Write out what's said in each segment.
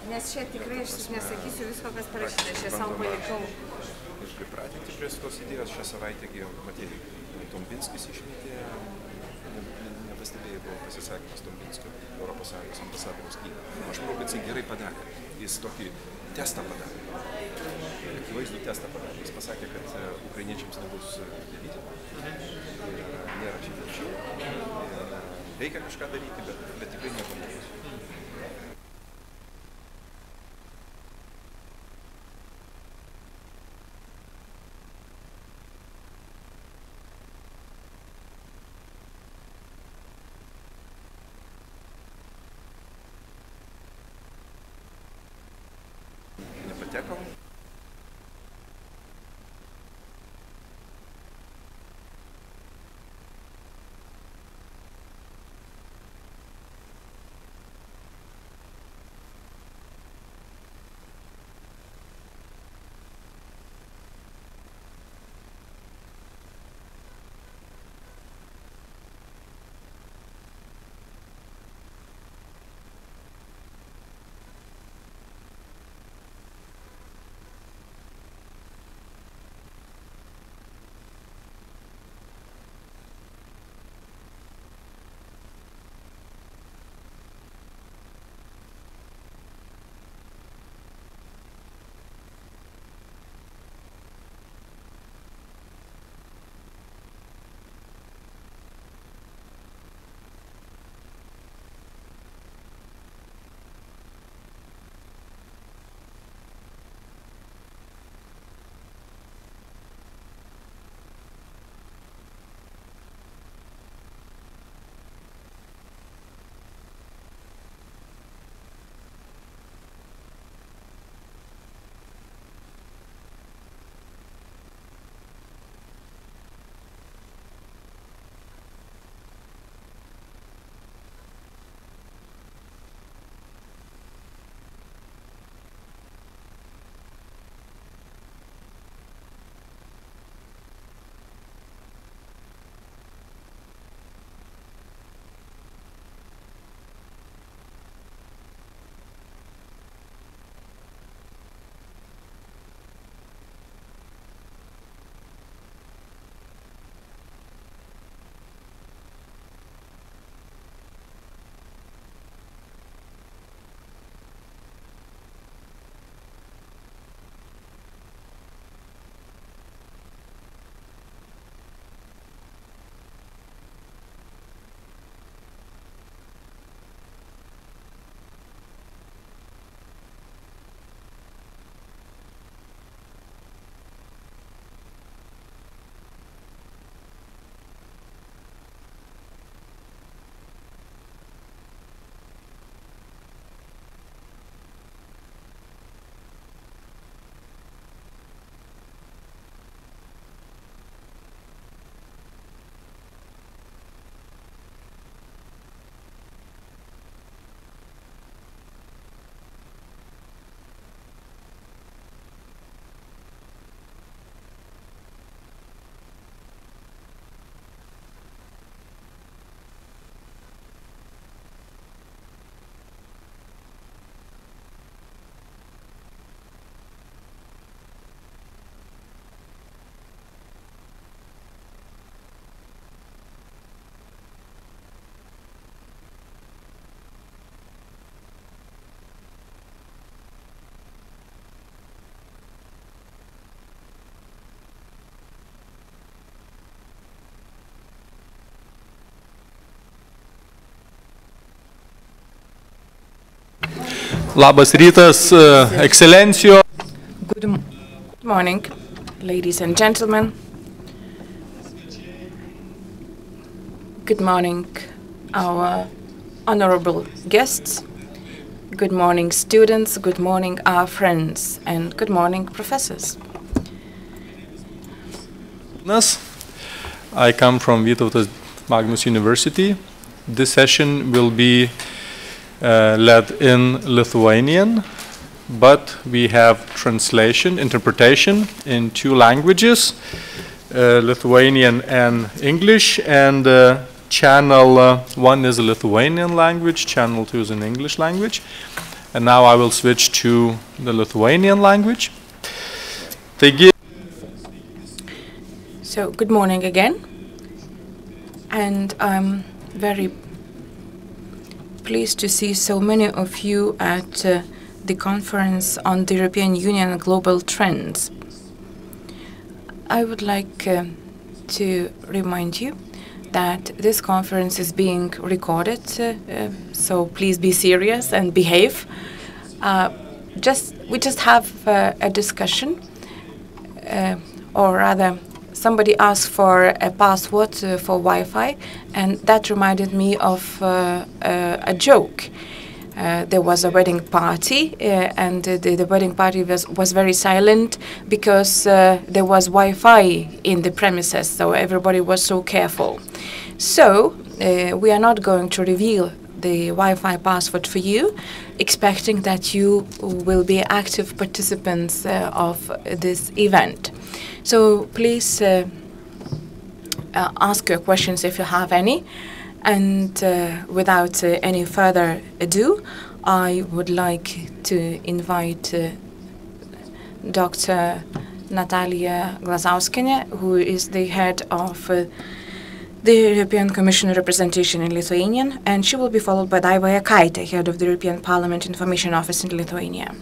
Nes čia tikrai aš nesakysiu visko, kas parašyta, aš čia savo palikau. Ir pripratinti prie tos idėjos šią savaitę, matėjai, Tombinskis išmetė, nepastebėjai, buvo pasisakymas Tombinskio, Europos Sąjungos ambasadoriaus Kijeve. Aš manau, kad jisai gerai padarė. Jis tokį testą padarė. Akivaizdų testą padarė. Jis pasakė, kad ukrainiečiams nebus dėvyti. Nėra čia viršių. Reikia kažką daryti, bet tikrai nieko nebus. Nepatekom. Labas rytas, ekscelencijos. Good morning, ladies and gentlemen. Good morning, our honorable guests. Good morning, students. Good morning, our friends. And good morning, professors. I come from Vytautas Magnus University. This session will be led in Lithuanian, but we have interpretation in 2 languages, Lithuanian and English, and Channel 1 is a Lithuanian language, channel 2 is an English language. And now I will switch to the Lithuanian language. So, good morning again. And I'm very pleased to see so many of you at the conference on the European Union global trends. I would like to remind you that this conference is being recorded, so please be serious and behave. We just have a discussion, or rather, somebody asked for a password for Wi-Fi, and that reminded me of a joke. There was a wedding party, and the wedding party was very silent because there was Wi-Fi in the premises, so everybody was so careful. So we are not going to reveal the Wi-Fi password for you, expecting that you will be active participants of this event. So please ask your questions if you have any. And without any further ado, I would like to invite Dr. Natalia Glazauskienė, who is the head of the European Commission representation in Lithuanian, and she will be followed by Daiva Jakaitė, head of the European Parliament Information Office in Lithuania.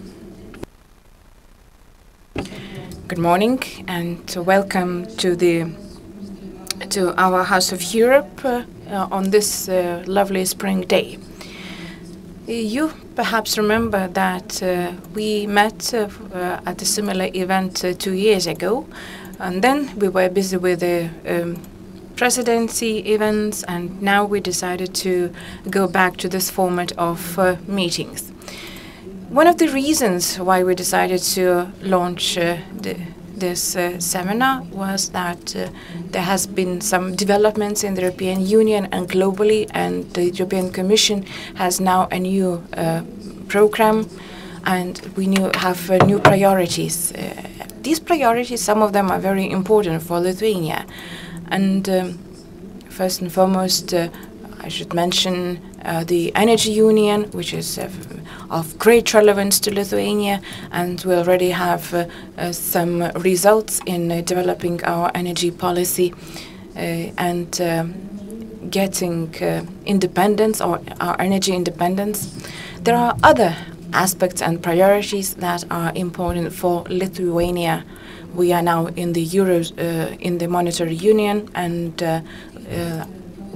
Good morning and welcome to our House of Europe on this lovely spring day. You perhaps remember that we met at a similar event 2 years ago, and then we were busy with the presidency events, and now we decided to go back to this format of meetings. One of the reasons why we decided to launch this seminar was that there has been some developments in the European Union and globally, and the European Commission has now a new program, and we have new priorities. These priorities, some of them are very important for Lithuania. And first and foremost, I should mention the Energy Union, which is of great relevance to Lithuania, and we already have some results in developing our energy policy and getting independence, or our energy independence. There are other aspects and priorities that are important for Lithuania. We are now in the in the monetary union, and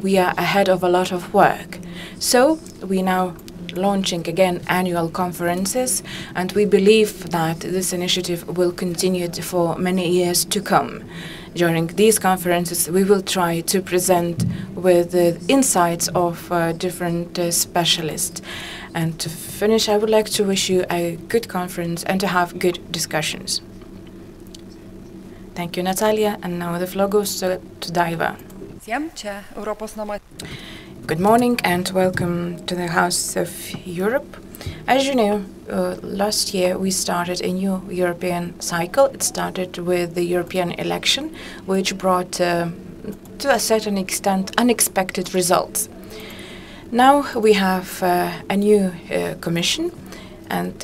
we are ahead of a lot of work. So we now launching again annual conferences, and we believe that this initiative will continue for many years to come. During these conferences, we will try to present with the insights of different specialists. And to finish, I would like to wish you a good conference and to have good discussions. Thank you, Natalia, and now the floor goes to Daiva. Good morning and welcome to the House of Europe. As you know, last year we started a new European cycle. It started with the European election, which brought, to a certain extent, unexpected results. Now we have a new Commission, and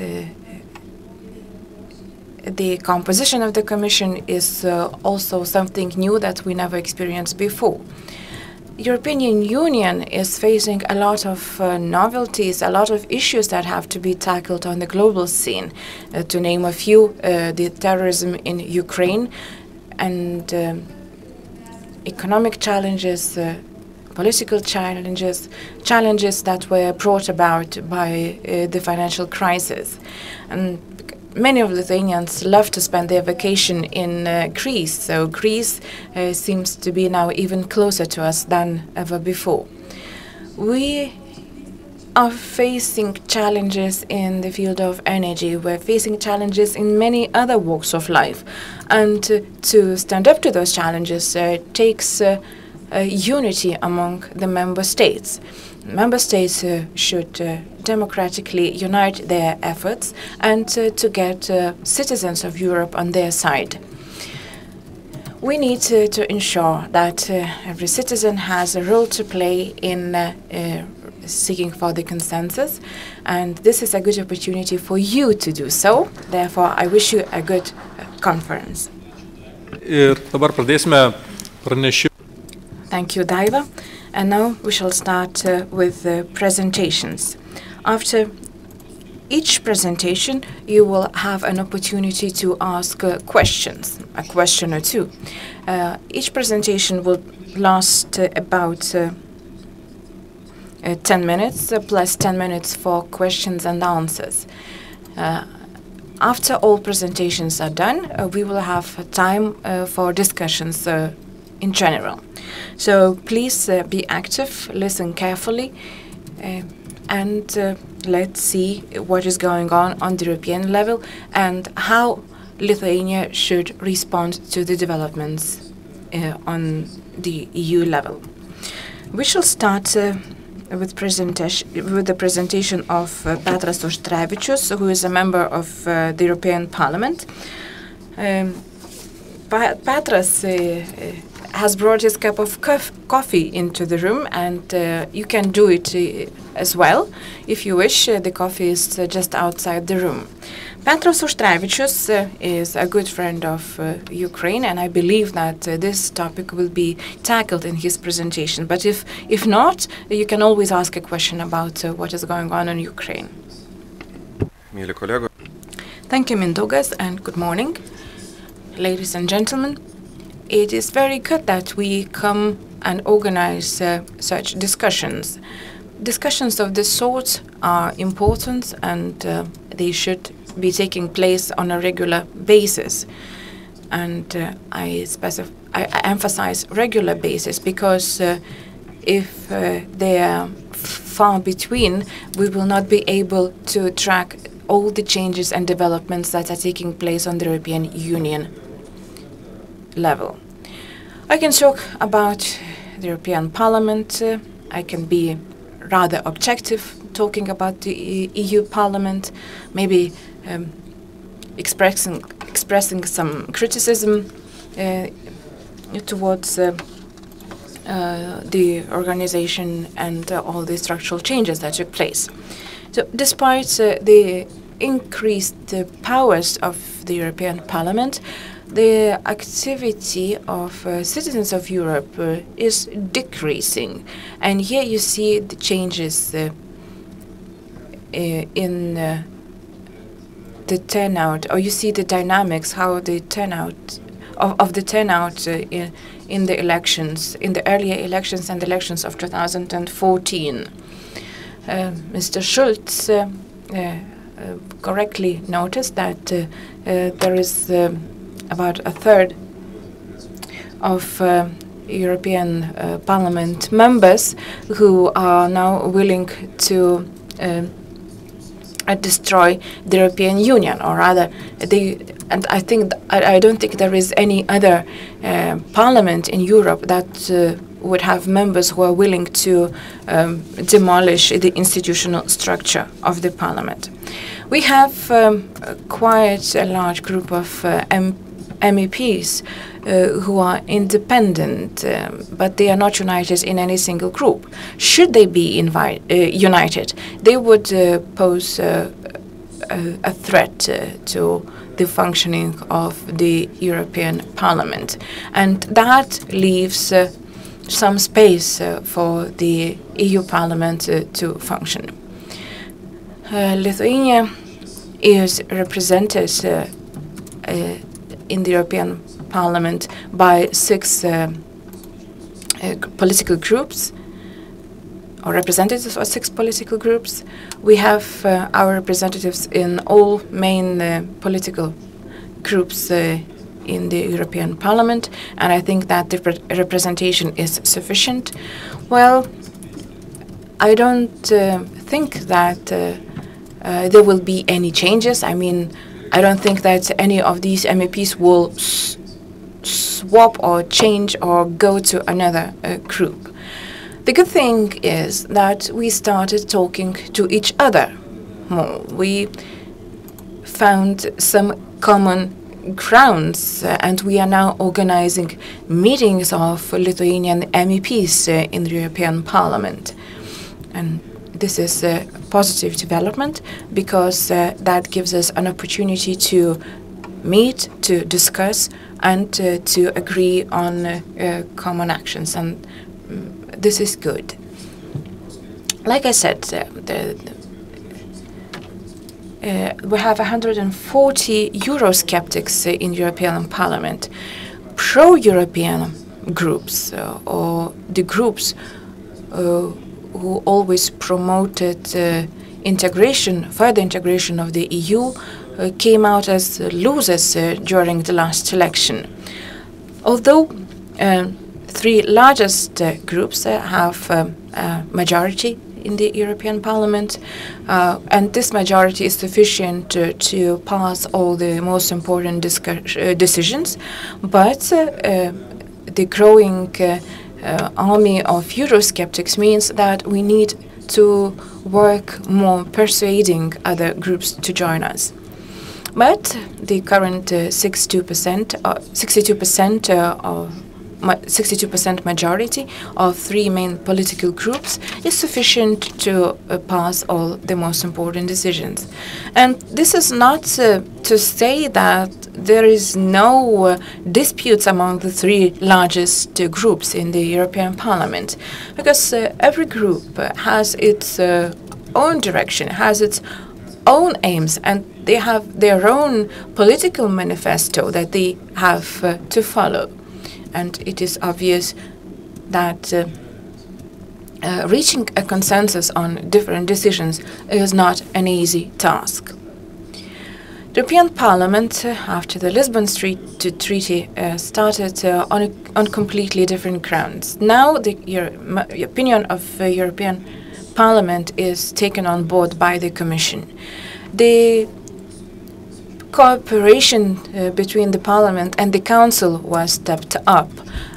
the composition of the Commission is also something new that we never experienced before. European Union is facing a lot of novelties, a lot of issues that have to be tackled on the global scene. To name a few, the terrorism in Ukraine and economic challenges, political challenges, challenges that were brought about by the financial crisis. And many of Lithuanians love to spend their vacation in Greece, so Greece seems to be now even closer to us than ever before. We are facing challenges in the field of energy. We're facing challenges in many other walks of life. And to stand up to those challenges takes unity among the member states. Member states should democratically unite their efforts and to get citizens of Europe on their side. We need to ensure that every citizen has a role to play in seeking for the consensus, and this is a good opportunity for you to do so. Therefore, I wish you a good conference. Ir dabar pradėsime pranešimą. Thank you, Daiva. And now we shall start with the presentations. After each presentation, you will have an opportunity to ask questions, a question or two. Each presentation will last about 10 minutes, plus 10 minutes for questions and answers. After all presentations are done, we will have time for discussions in general. So please be active, listen carefully, and let's see what is going on the European level and how Lithuania should respond to the developments on the EU level. We shall start with the presentation of Petras Auštrevičius, who is a member of the European Parliament. Petras has brought his cup of coffee into the room, and you can do it as well if you wish. The coffee is just outside the room. Petras Auštrevičius is a good friend of Ukraine, and I believe that this topic will be tackled in his presentation. But if not, you can always ask a question about what is going on in Ukraine. Thank you, Mindaugas, and good morning. Ladies and gentlemen, it is very good that we come and organize such discussions. Discussions of this sort are important, and they should be taking place on a regular basis. And I emphasize regular basis because if they are far between, we will not be able to track all the changes and developments that are taking place on the European Union level. I can talk about the European Parliament. I can be rather objective talking about the EU Parliament, maybe expressing some criticism towards the organization and all the structural changes that took place. So despite the increased powers of the European Parliament, the activity of citizens of Europe is decreasing. And here you see the changes in the turnout, or you see the dynamics, how the turnout of the turnout in the elections, in the earlier elections and elections of 2014. Mr. Schulz correctly noticed that there is about a third of European Parliament members who are now willing to destroy the European Union, or rather, and I don't think there is any other parliament in Europe that would have members who are willing to demolish the institutional structure of the parliament. We have quite a large group of MEPs who are independent, but they are not united in any single group. Should they be united, they would pose a threat to the functioning of the European Parliament. And that leaves some space for the EU Parliament to function. Lithuania is represented in the European Parliament by 6 political groups, or representatives of 6 political groups. We have our representatives in all main political groups in the European Parliament, and I think that the representation is sufficient. Well, I don't think that there will be any changes. I mean, I don't think that any of these MEPs will swap or change or go to another group. The good thing is that we started talking to each other more. We found some common grounds, and we are now organizing meetings of Lithuanian MEPs in the European Parliament. And this is a positive development because that gives us an opportunity to meet, to discuss, and to agree on common actions. And this is good. Like I said, we have 140 Eurosceptics in European Parliament. Pro-European groups, or the groups who always promoted integration, further integration of the EU, came out as losers during the last election. Although three largest groups have a majority in the European Parliament, and this majority is sufficient to pass all the most important decisions, but the growing army of Eurosceptics means that we need to work more persuading other groups to join us. But the current 62% majority of three main political groups is sufficient to pass all the most important decisions. And this is not to say that there is no disputes among the three largest groups in the European Parliament, because every group has its own direction, has its own aims, and they have their own political manifesto that they have to follow. And it is obvious that reaching a consensus on different decisions is not an easy task. The European Parliament, after the Lisbon Treaty, started on completely different grounds. Now the opinion of the European Parliament is taken on board by the Commission. The cooperation between the Parliament and the Council was stepped up,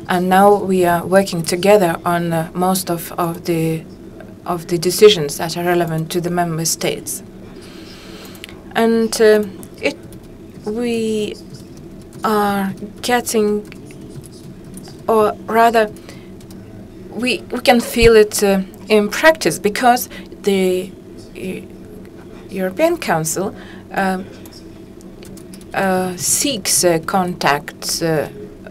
and now we are working together on most of the decisions that are relevant to the member states. And we are getting, or rather, we can feel it in practice, because the European Council seeks contacts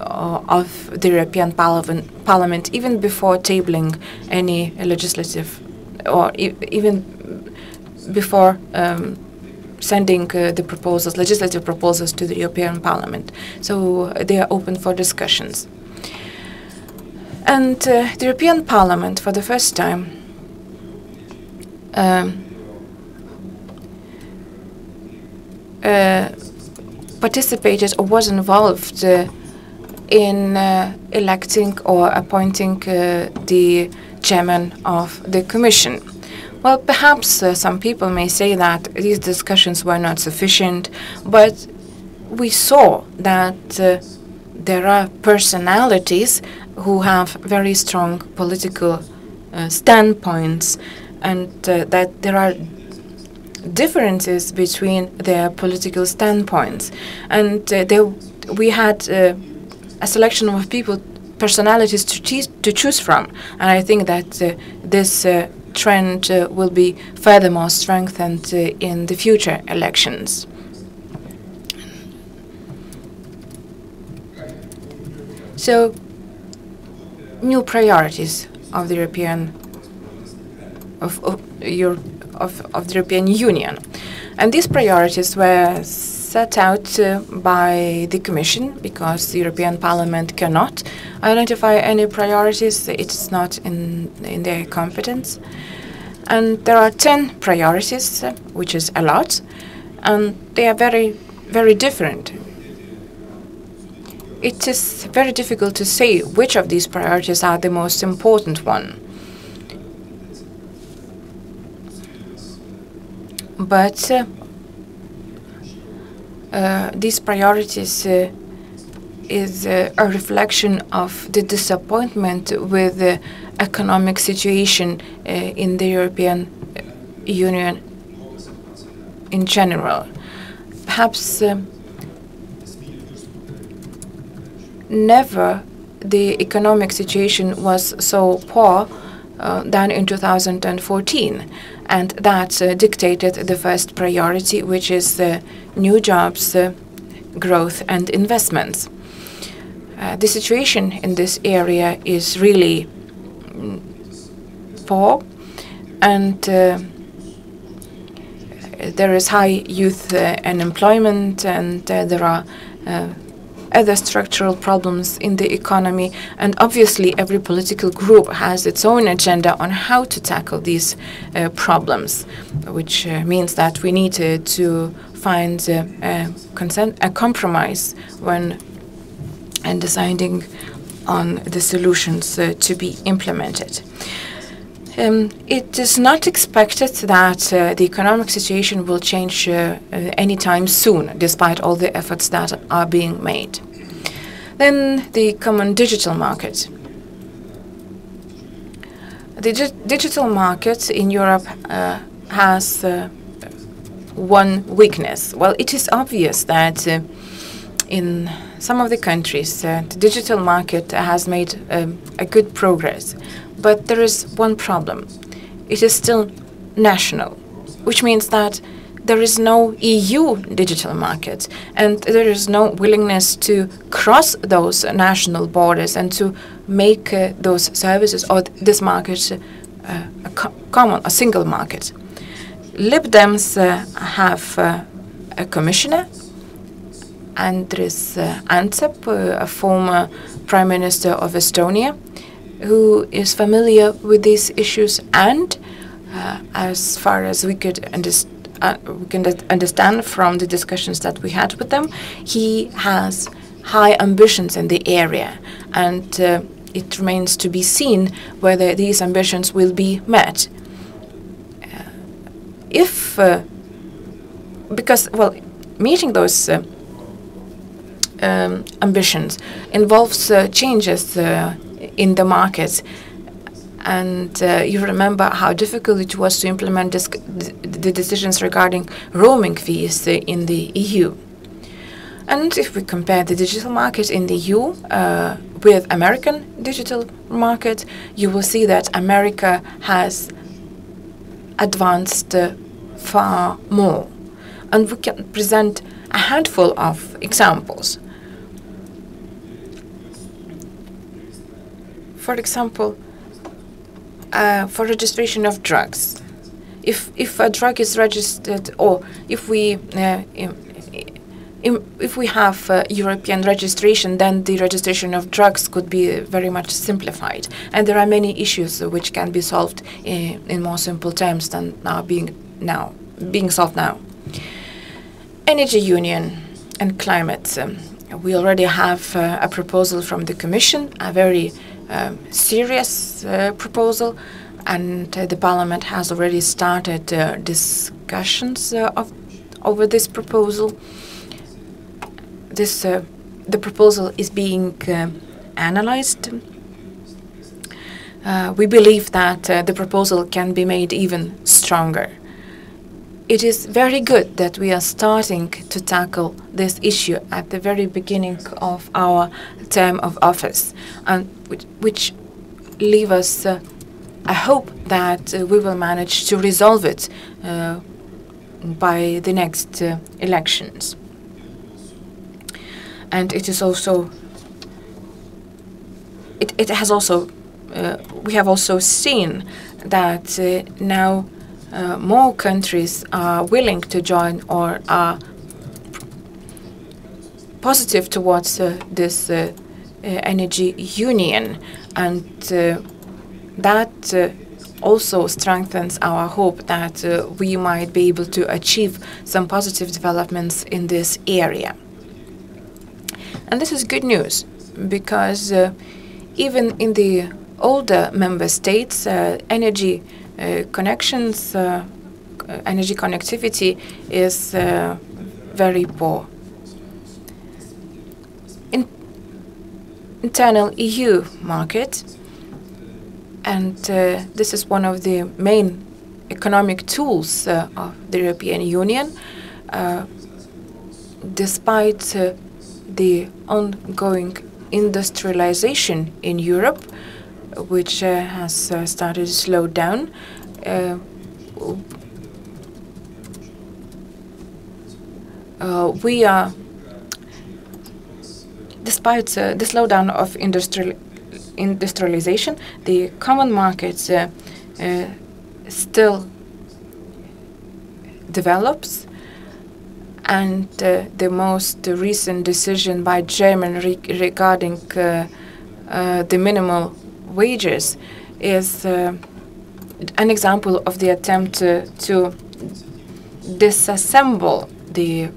of the European Parliament even before tabling any legislative, or even before sending the proposals, legislative proposals, to the European Parliament. So they are open for discussions. And the European Parliament, for the first time, participated or was involved in electing or appointing the chairman of the Commission. Well, perhaps some people may say that these discussions were not sufficient, but we saw that there are personalities who have very strong political standpoints, and that there are differences between their political standpoints. And we had a selection of people, personalities to choose from. And I think that this trend will be furthermore strengthened in the future elections. So, new priorities of the European of the European Union, and these priorities were set out by the Commission, because the European Parliament cannot identify any priorities. It's not in their competence. And there are 10 priorities, which is a lot, and they are very, very different. It is very difficult to say which of these priorities are the most important one. But these priorities is a reflection of the disappointment with the economic situation in the European Union in general. Perhaps never the economic situation was so poor than in 2014, and that dictated the first priority, which is new jobs, growth and investments. The situation in this area is really poor, and there is high youth unemployment, and there are other structural problems in the economy. And obviously, every political group has its own agenda on how to tackle these problems, which means that we need to find a compromise when deciding on the solutions to be implemented. It is not expected that the economic situation will change anytime soon, despite all the efforts that are being made. Then the common digital market. The digital market in Europe has one weakness. Well, it is obvious that in some of the countries, the digital market has made a good progress. But there is one problem. It is still national, which means that there is no EU digital market, and there is no willingness to cross those national borders and to make those services or this market a single market. Lib Dems have a commissioner, Andris Ansip, a former Prime Minister of Estonia, who is familiar with these issues, and as far as we can understand from the discussions that we had with them, he has high ambitions in the area, and it remains to be seen whether these ambitions will be met. Because meeting those ambitions involves changes in the market, and you remember how difficult it was to implement the decisions regarding roaming fees in the EU. And if we compare the digital market in the EU with American digital market, you will see that America has advanced far more. And we can present a handful of examples. For example, for registration of drugs, if a drug is registered, or if we have European registration, then the registration of drugs could be very much simplified, and there are many issues which can be solved in more simple terms than being solved now. Energy union and climate. We already have a proposal from the Commission, a very serious proposal, and the Parliament has already started discussions over this proposal. The proposal is being analyzed. We believe that the proposal can be made even stronger. It is very good that we are starting to tackle this issue at the very beginning of our term of office, and which leave us a hope that we will manage to resolve it by the next elections. And it is also, it has also, we have also seen that now more countries are willing to join or are positive towards this energy union, and that also strengthens our hope that we might be able to achieve some positive developments in this area. And this is good news, because even in the older member states, energy connections, energy connectivity is very poor. Internal EU market, and this is one of the main economic tools of the European Union. Despite the ongoing industrialization in Europe, which has started to slow down. We are, despite the slowdown of industrialization, the common markets still develops, and the most recent decision by Germany regarding the minimal wages is an example of the attempt to disassemble the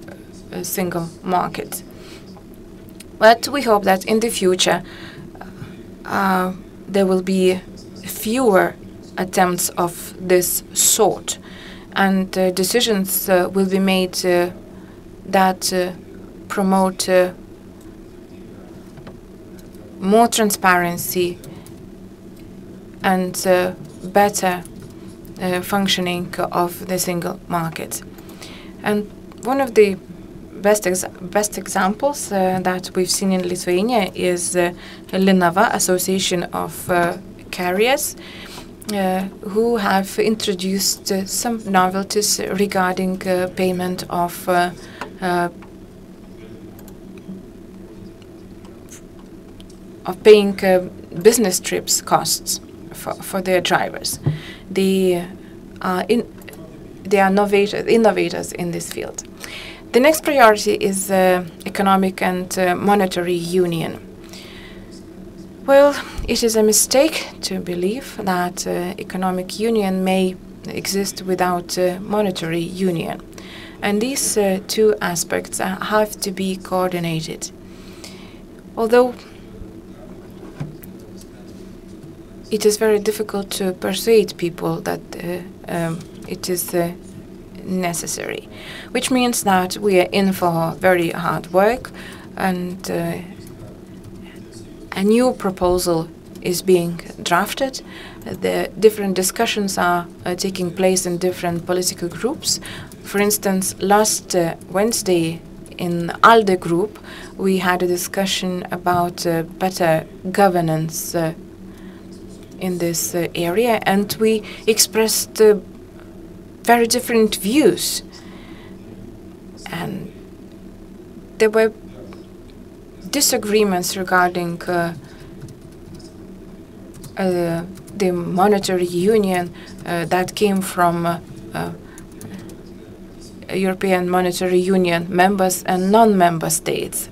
single market. But we hope that in the future there will be fewer attempts of this sort, and decisions will be made that promote more transparency and better functioning of the single market. And one of the best examples that we've seen in Lithuania is Linava, Association of Carriers, who have introduced some novelties regarding payment of paying business trips costs for their drivers. They are innovators in this field. The next priority is economic and monetary union. Well, it is a mistake to believe that economic union may exist without monetary union. And these two aspects have to be coordinated. Although it is very difficult to persuade people that it is necessary, which means that we are in for very hard work, and a new proposal is being drafted. The different discussions are taking place in different political groups. For instance, last Wednesday in ALDE group, we had a discussion about better governance in this area, and we expressed very different views. And there were disagreements regarding the monetary union that came from European Monetary Union members and non-member states.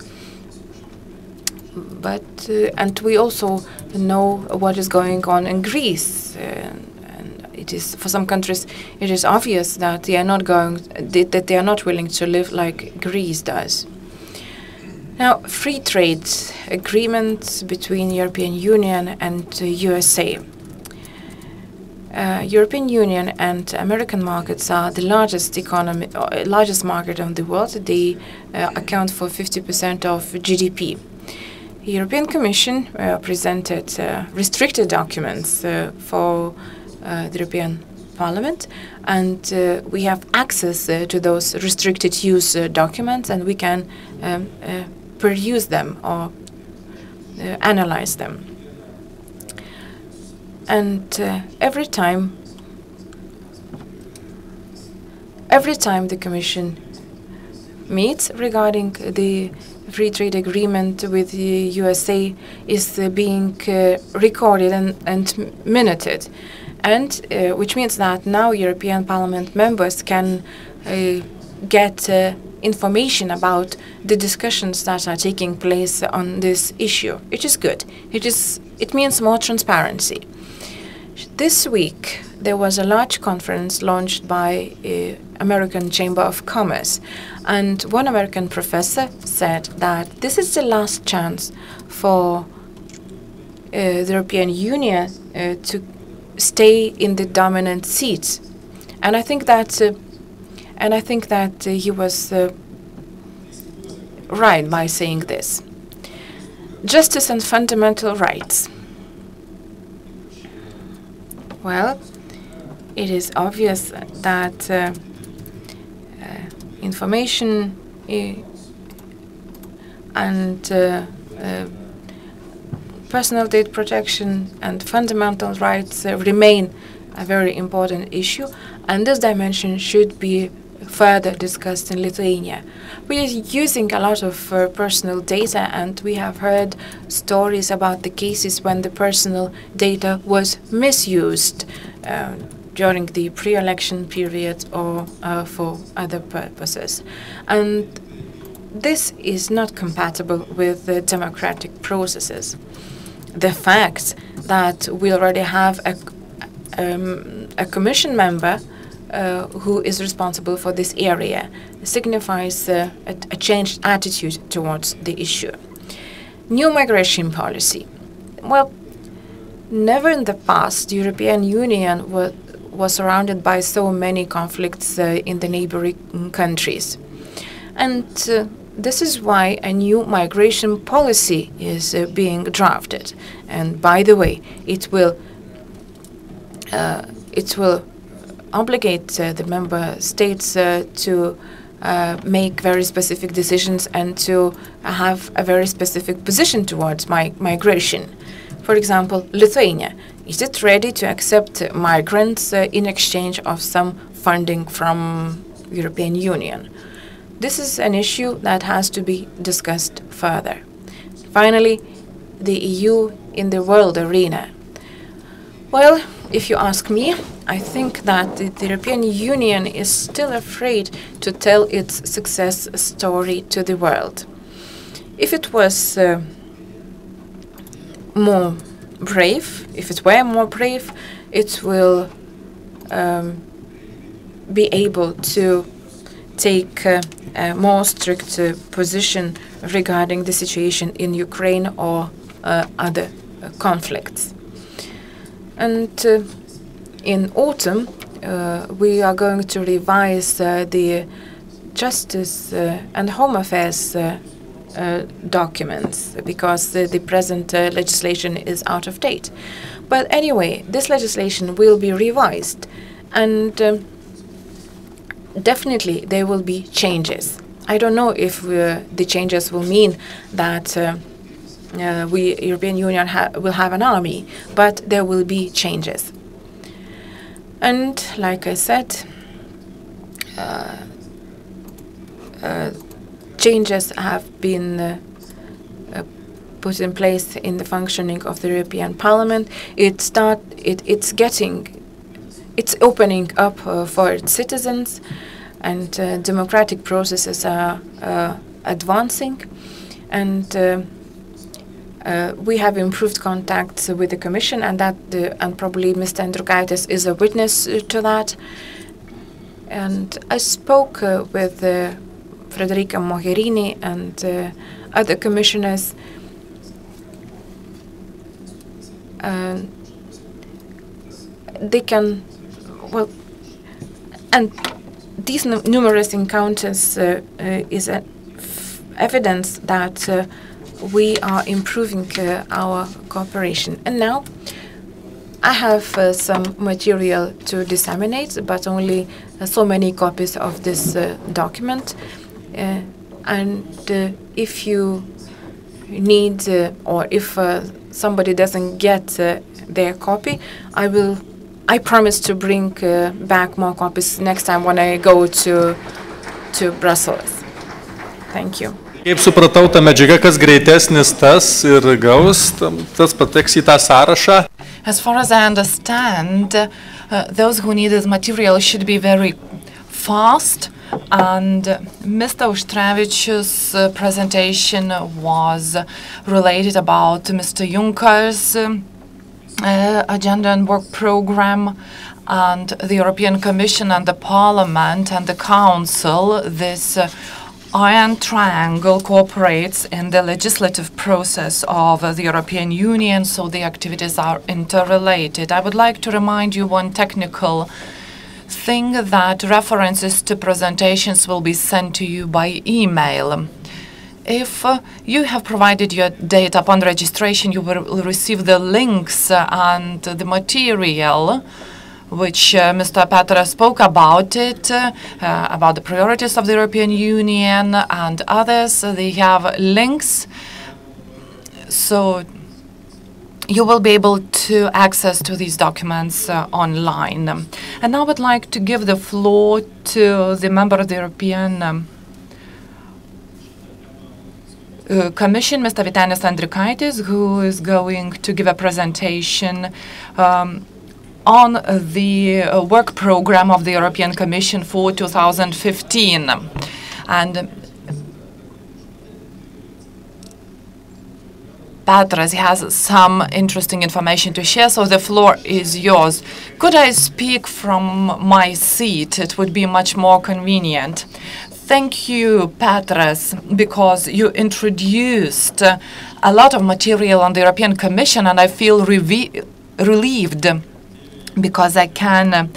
But and we also know what is going on in Greece, and it is, for some countries it is obvious that they are not willing to live like Greece does. Now, free trade agreements between European Union and USA. European Union and American markets are the largest market of the world. They account for 50% of GDP. The European Commission presented restricted documents for the European Parliament, and we have access to those restricted use documents, and we can peruse them or analyze them. And every time the Commission meets regarding the free trade agreement with the USA is being recorded and minuted, and which means that now European Parliament members can get information about the discussions that are taking place on this issue. It is good. It means more transparency. This week, there was a large conference launched by American Chamber of Commerce, and one American professor said that this is the last chance for the European Union to stay in the dominant seat, and I think that he was right by saying this. Justice and fundamental rights. Well, it is obvious that information and personal data protection and fundamental rights remain a very important issue, and this dimension should be further discussed in Lithuania. We are using a lot of personal data, and we have heard stories about the cases when the personal data was misused during the pre-election period or for other purposes. And this is not compatible with the democratic processes. The fact that we already have a commission member who is responsible for this area signifies a changed attitude towards the issue. New migration policy. Well, never in the past the European Union was surrounded by so many conflicts in the neighboring countries. And this is why a new migration policy is being drafted. And by the way, it will obligate the member states to make very specific decisions and to have a very specific position towards migration. For example, Lithuania. Is it ready to accept migrants in exchange of some funding from European Union? This is an issue that has to be discussed further. Finally, the EU in the world arena. Well, if you ask me, I think that the European Union is still afraid to tell its success story to the world. If it was more brave, it will be able to take a more strict position regarding the situation in Ukraine or other conflicts. And in autumn, we are going to revise the Justice and Home Affairs documents because the present legislation is out of date. But anyway, this legislation will be revised, and definitely there will be changes. I don't know if the changes will mean that European Union will have an army, but there will be changes. And like I said, changes have been put in place in the functioning of the European Parliament. It's opening up for its citizens, and democratic processes are advancing, and we have improved contacts with the Commission, and probably Mr. Andriukaitis is a witness to that. And I spoke with Federica Mogherini and other commissioners. They can, well, and these numerous encounters is evidence that we are improving our cooperation. And now I have some material to disseminate, but only so many copies of this document. And if you need, or if somebody doesn't get their copy, I promise to bring back more copies next time when I go to Brussels. Thank you. Kaip supratau, ta medžiaga, kas greitesnis, tas ir gaus, tas pateks į tą sąrašą. As far as I understand, those who need this material should be very fast, and Mr. Uštrevičius' presentation was related about Mr. Juncker's agenda and work program, and the European Commission and the Parliament and the Council. This Iron Triangle cooperates in the legislative process of the European Union, so the activities are interrelated. I would like to remind you one technical thing, that references to presentations will be sent to you by email. If you have provided your data upon registration, you will receive the links and the material which Mr. Petra spoke about it, about the priorities of the European Union and others. They have links. So you will be able to access to these documents online. And now I would like to give the floor to the member of the European Commission, Mr. Vytenis Andriukaitis, who is going to give a presentation on the work program of the European Commission for 2015. And Petras has some interesting information to share, so the floor is yours. Could I speak from my seat? It would be much more convenient. Thank you, Petras, because you introduced a lot of material on the European Commission, and I feel relieved because I can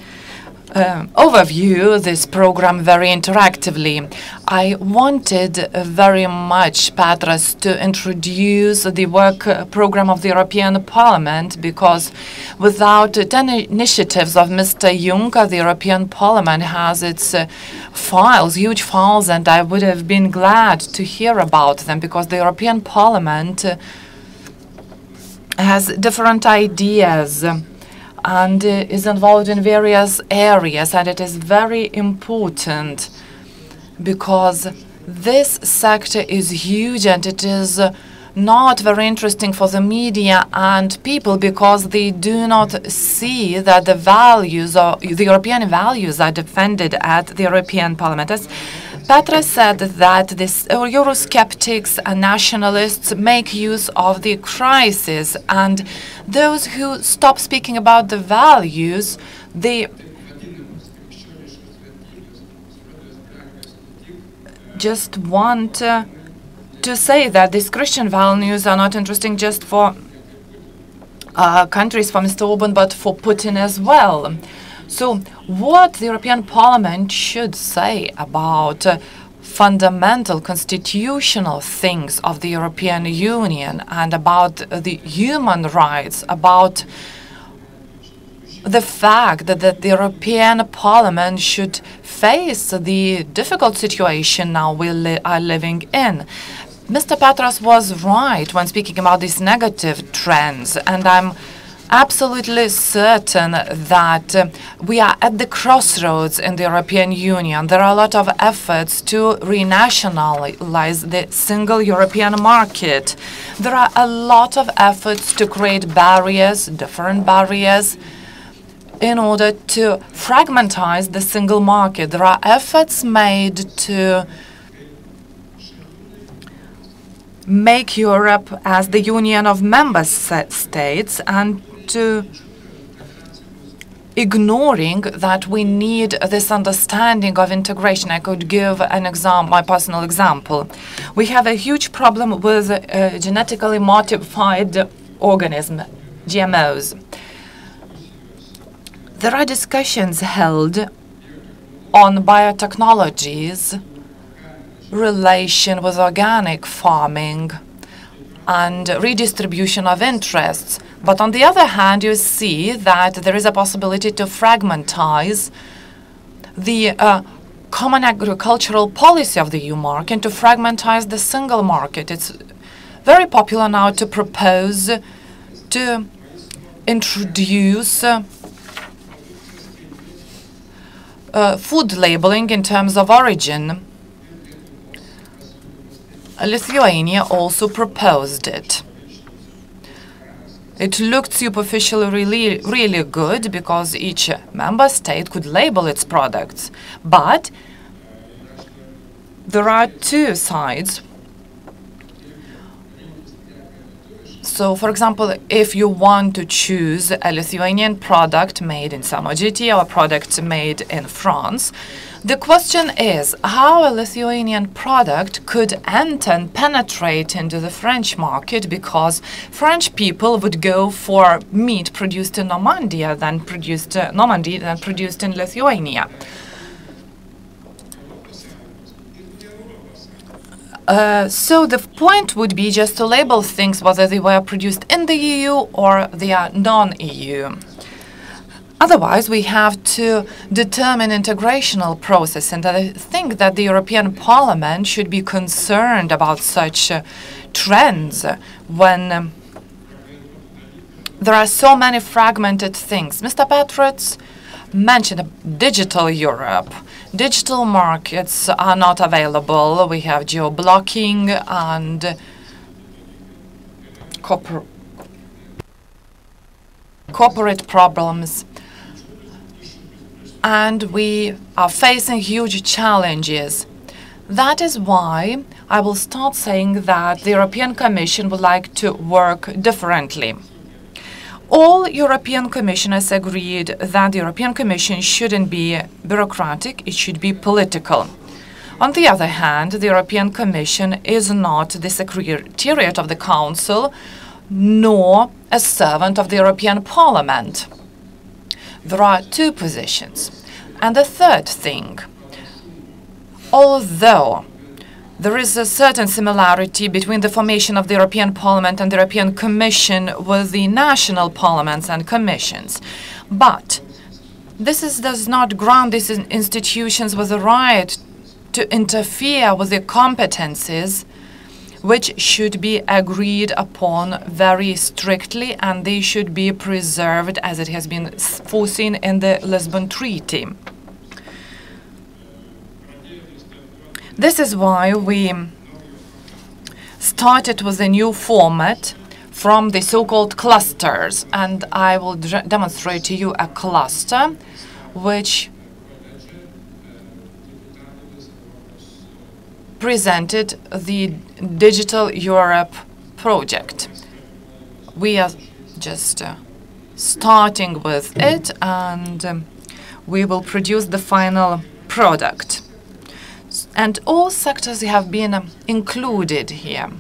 overview this program very interactively. I wanted very much, Petras, to introduce the work program of the European Parliament, because without 10 initiatives of Mr. Juncker, the European Parliament has its files, huge files, and I would have been glad to hear about them, because the European Parliament has different ideas and is involved in various areas, and it is very important because this sector is huge and it is not very interesting for the media and people, because they do not see that the values of the European values are defended at the European Parliament. As Petra said, that this Eurosceptics and nationalists make use of the crisis, and those who stop speaking about the values, they just want to say that these Christian values are not interesting just for countries, for Mr. Orban, but for Putin as well. So what the European Parliament should say about fundamental constitutional things of the European Union and about the human rights, about the fact that the European Parliament should face the difficult situation now we are living in. Mr. Petras was right when speaking about these negative trends, and I'm absolutely certain that we are at the crossroads in the European Union. There are a lot of efforts to renationalize the single European market. There are a lot of efforts to create barriers, different barriers, in order to fragmentize the single market. There are efforts made to make Europe as the union of member states, and to ignoring that we need this understanding of integration. I could give an example, my personal example. We have a huge problem with genetically modified organisms, GMOs. There are discussions held on biotechnologies, relation with organic farming, and redistribution of interests. But on the other hand, you see that there is a possibility to fragmentize the common agricultural policy of the EU market and to fragmentize the single market. It's very popular now to propose to introduce food labeling in terms of origin. Lithuania also proposed it. It looked superficially really good because each member state could label its products. But there are two sides. So, for example, if you want to choose a Lithuanian product made in Samogiti or a product made in France, the question is how a Lithuanian product could enter and penetrate into the French market, because French people would go for meat produced in Normandy than produced in Lithuania. So the point would be just to label things whether they were produced in the EU or they are non-EU. Otherwise, we have to determine integrational process, and I think that the European Parliament should be concerned about such trends when there are so many fragmented things. Mr. Petrets mentioned digital Europe. Digital markets are not available. We have geo-blocking and corporate problems. And we are facing huge challenges. That is why I will start saying that the European Commission would like to work differently. All European Commissioners agreed that the European Commission shouldn't be bureaucratic, it should be political. On the other hand, the European Commission is not the Secretariat of the Council, nor a servant of the European Parliament. There are two positions. And the third thing, although there is a certain similarity between the formation of the European Parliament and the European Commission with the national parliaments and commissions, but this does not grant these institutions with the right to interfere with the competences which should be agreed upon very strictly, and they should be preserved as it has been foreseen in the Lisbon Treaty. This is why we started with a new format from the so-called clusters, and I will demonstrate to you a cluster which presented the Digital Europe project. We are just starting with it, and we will produce the final product. And all sectors have been included here.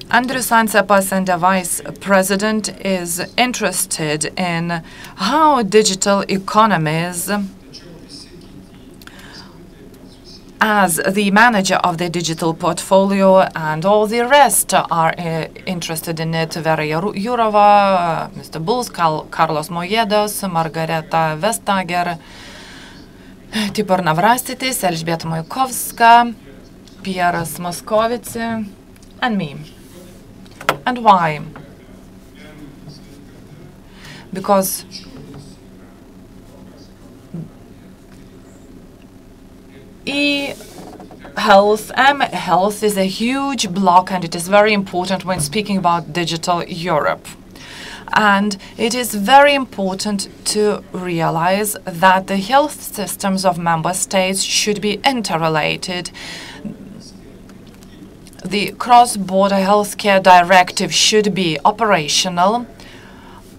Andrius Ancepas, and the Vice President, is interested in how digital economies, as the manager of the digital portfolio, and all the rest are interested in it. Vera Jourova, Mr. Bulls, Carlos Moedas, Margareta Vestager, Tibor Navracitis, Elžbieta Mojkovska, Pieras Moscovici, and me. And why? Because e-health, m-health is a huge block, and it is very important when speaking about digital Europe. And it is very important to realize that the health systems of member states should be interrelated. The cross-border healthcare directive should be operational,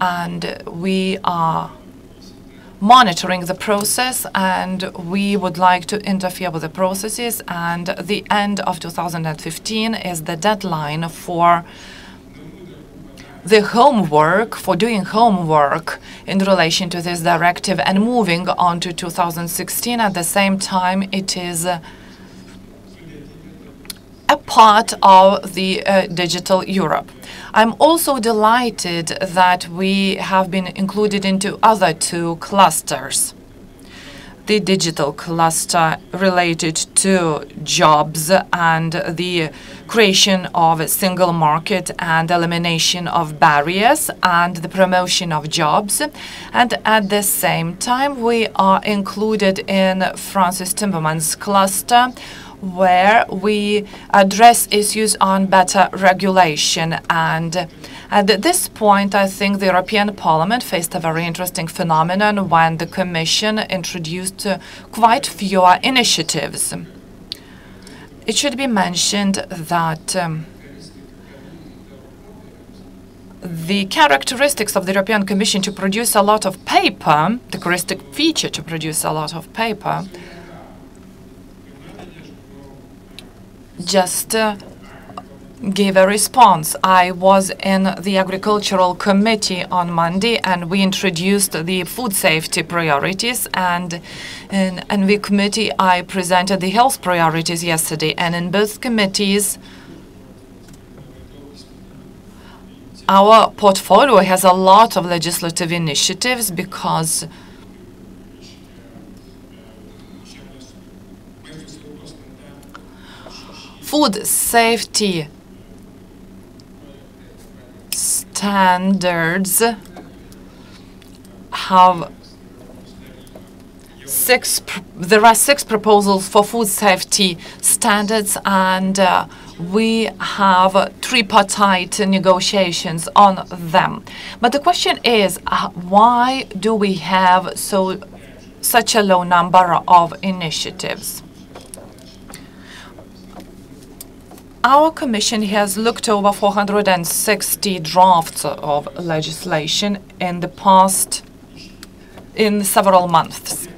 and we are monitoring the process, and we would like to interfere with the processes, and the end of 2015 is the deadline for the homework, for doing homework in relation to this directive, and moving on to 2016. At the same time, it is a part of the digital Europe. I'm also delighted that we have been included into other two clusters. The digital cluster related to jobs and the creation of a single market and elimination of barriers and the promotion of jobs. And at the same time, we are included in Francis Timmermans' cluster, where we address issues on better regulation. And at this point, I think the European Parliament faced a very interesting phenomenon when the Commission introduced quite few initiatives. It should be mentioned that the characteristics of the European Commission to produce a lot of paper, the characteristic feature to produce a lot of paper, just gave a response. I was in the Agricultural Committee on Monday, and we introduced the food safety priorities, and in the committee I presented the health priorities yesterday, and in both committees our portfolio has a lot of legislative initiatives, because food safety standards have there are 6 proposals for food safety standards, and we have tripartite negotiations on them. But the question is, why do we have such a low number of initiatives? Our Commission has looked over 460 drafts of legislation in several months.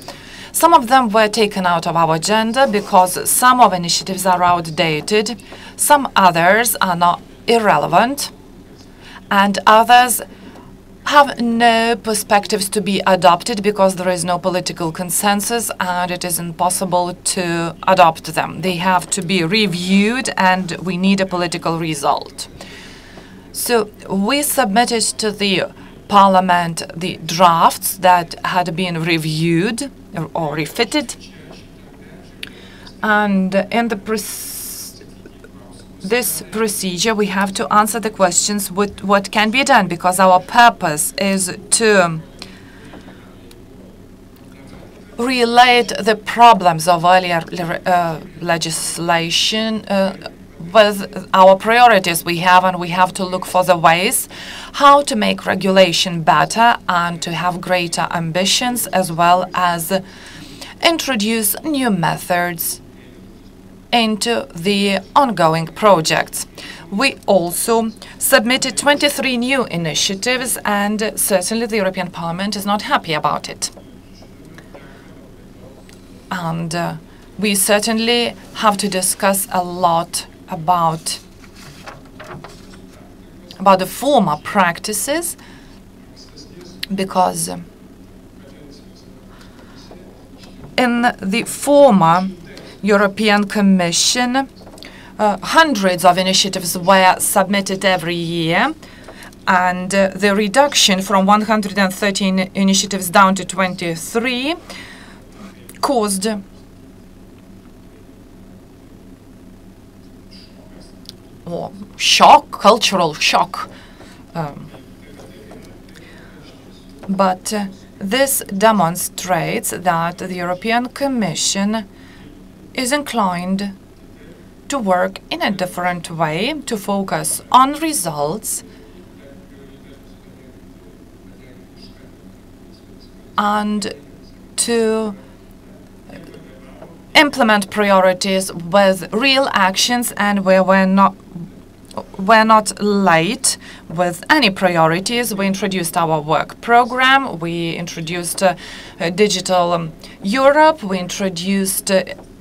Some of them were taken out of our agenda because some of initiatives are outdated, some others are not irrelevant, and others have no perspectives to be adopted because there is no political consensus and it is impossible to adopt them. They have to be reviewed and we need a political result. So we submitted to the Parliament the drafts that had been reviewed or refitted, and in this procedure we have to answer the questions with what can be done, because our purpose is to relate the problems of earlier legislation with our priorities we have, and we have to look for the ways how to make regulation better and to have greater ambitions, as well as introduce new methods into the ongoing projects. We also submitted 23 new initiatives, and certainly the European Parliament is not happy about it. And we certainly have to discuss a lot about the former practices, because in the former European Commission, hundreds of initiatives were submitted every year, and the reduction from 113 initiatives down to 23 caused cultural shock. But this demonstrates that the European Commission is inclined to work in a different way, to focus on results and to implement priorities with real actions, and where we're not late with any priorities. We introduced our work program, we introduced Digital Europe, we introduced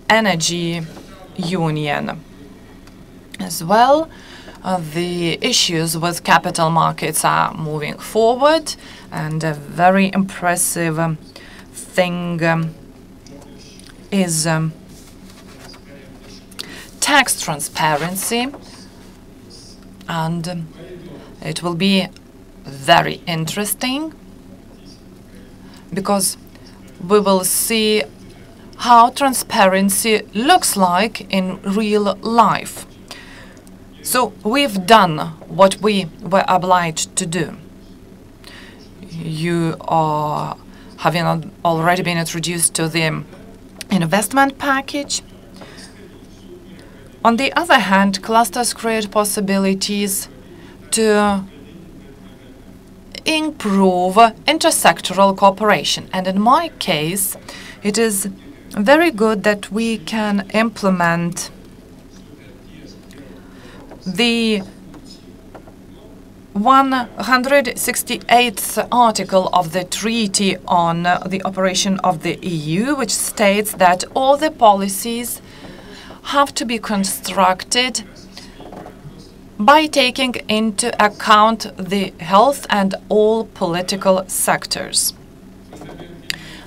Energy Union as well. The issues with capital markets are moving forward, and a very impressive thing is tax transparency, and it will be very interesting because we will see how transparency looks like in real life. So we've done what we were obliged to do. You are having already been introduced to the investment package. On the other hand, clusters create possibilities to improve intersectoral cooperation. And in my case, it is very good that we can implement the 168th article of the Treaty on the Operation of the EU, which states that all the policies have to be constructed by taking into account the health and all political sectors.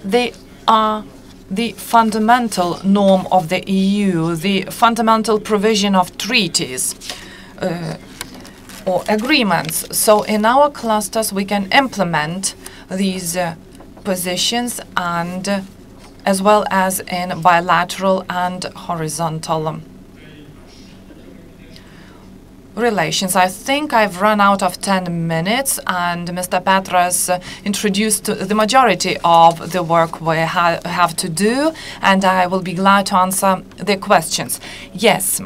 They are the fundamental norm of the EU, the fundamental provision of treaties or agreements. So in our clusters we can implement these positions, and as well as in bilateral and horizontal relations. I think I've run out of 10 minutes, and Mr. Petras introduced the majority of the work we have to do, and I will be glad to answer the questions. Yes.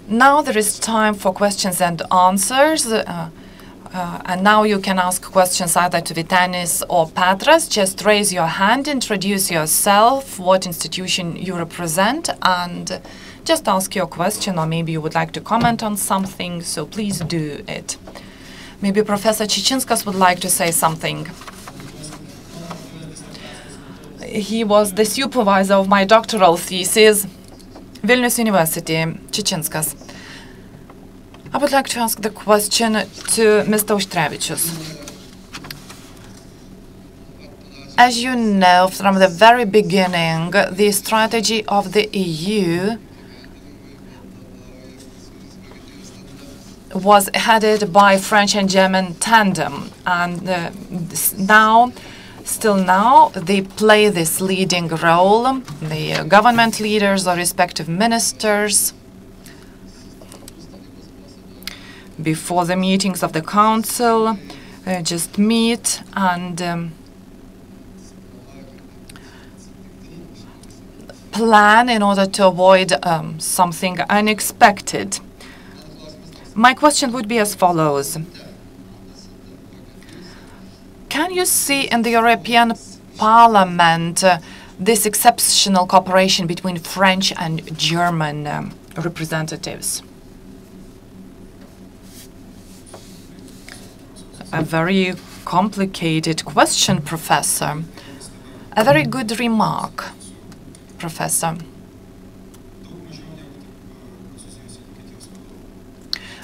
Now there is time for questions and answers. And now you can ask questions either to Vytenis or Petras. Just raise your hand, introduce yourself, what institution you represent, and just ask your question, or maybe you would like to comment on something, so please do it. Maybe Professor Chichinskas would like to say something. He was the supervisor of my doctoral thesis, Vilnius University, Chichinskas. I would like to ask the question to Mr. Auštrevičius. As you know, from the very beginning, the strategy of the EU was headed by French and German tandem, and still now, they play this leading role. The government leaders or respective ministers, before the meetings of the council, just meet and plan in order to avoid something unexpected. My question would be as follows. Can you see in the European Parliament this exceptional cooperation between French and German representatives? A very complicated question, Professor. A very good remark, Professor.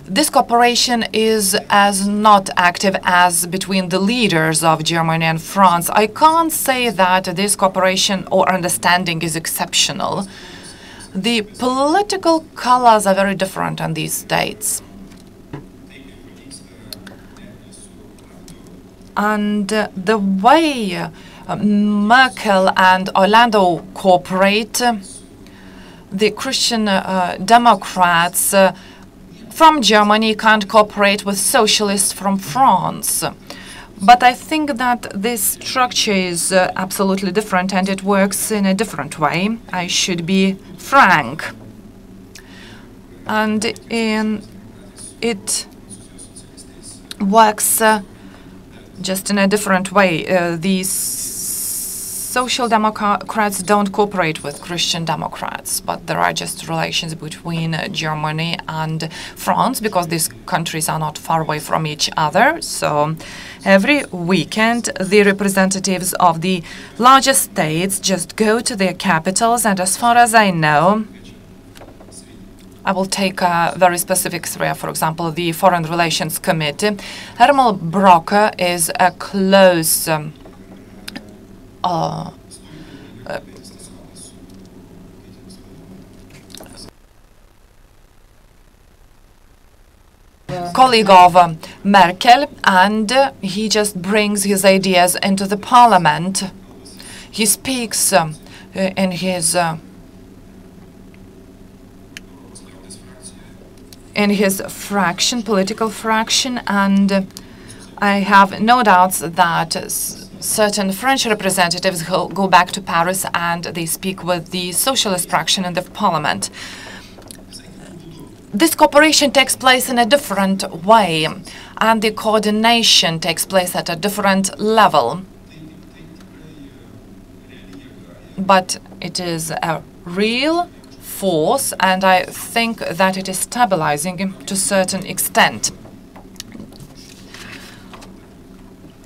This cooperation is as not active as between the leaders of Germany and France. I can't say that this cooperation or understanding is exceptional. The political colors are very different in these states. And the way Merkel and Orlando cooperate, the Christian Democrats from Germany can't cooperate with socialists from France. But I think that this structure is absolutely different, and it works in a different way. I should be frank. And it works just in a different way. These Social Democrats don't cooperate with Christian Democrats, but there are just relations between Germany and France, because these countries are not far away from each other. So every weekend, the representatives of the largest states just go to their capitals, and as far as I know, I will take a very specific sphere, for example, the Foreign Relations Committee. Hermann Brocker is a close colleague of Merkel, and he just brings his ideas into the parliament. He speaks in his fraction, political fraction, and I have no doubts that certain French representatives go back to Paris and they speak with the socialist fraction in the parliament. This cooperation takes place in a different way, and the coordination takes place at a different level. But it is a real force, and I think that it is stabilizing to a certain extent.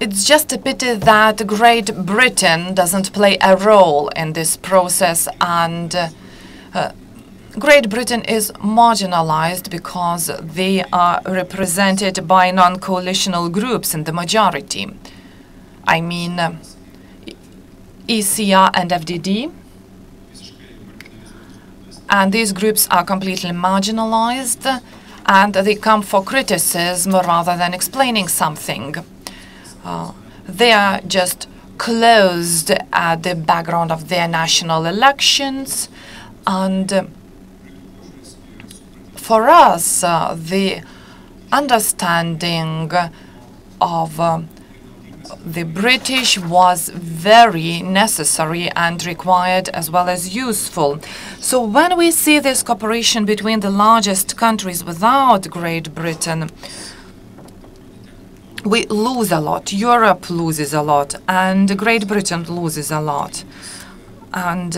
It's just a pity that Great Britain doesn't play a role in this process, and Great Britain is marginalized because they are represented by non-coalitional groups in the majority. I mean, ECR and FDD. And these groups are completely marginalized, and they come for criticism rather than explaining something. They are just closed at the background of their national elections, and For us, the understanding of the British was very necessary and required as well as useful. So when we see this cooperation between the largest countries without Great Britain, we lose a lot. Europe loses a lot, and Great Britain loses a lot. And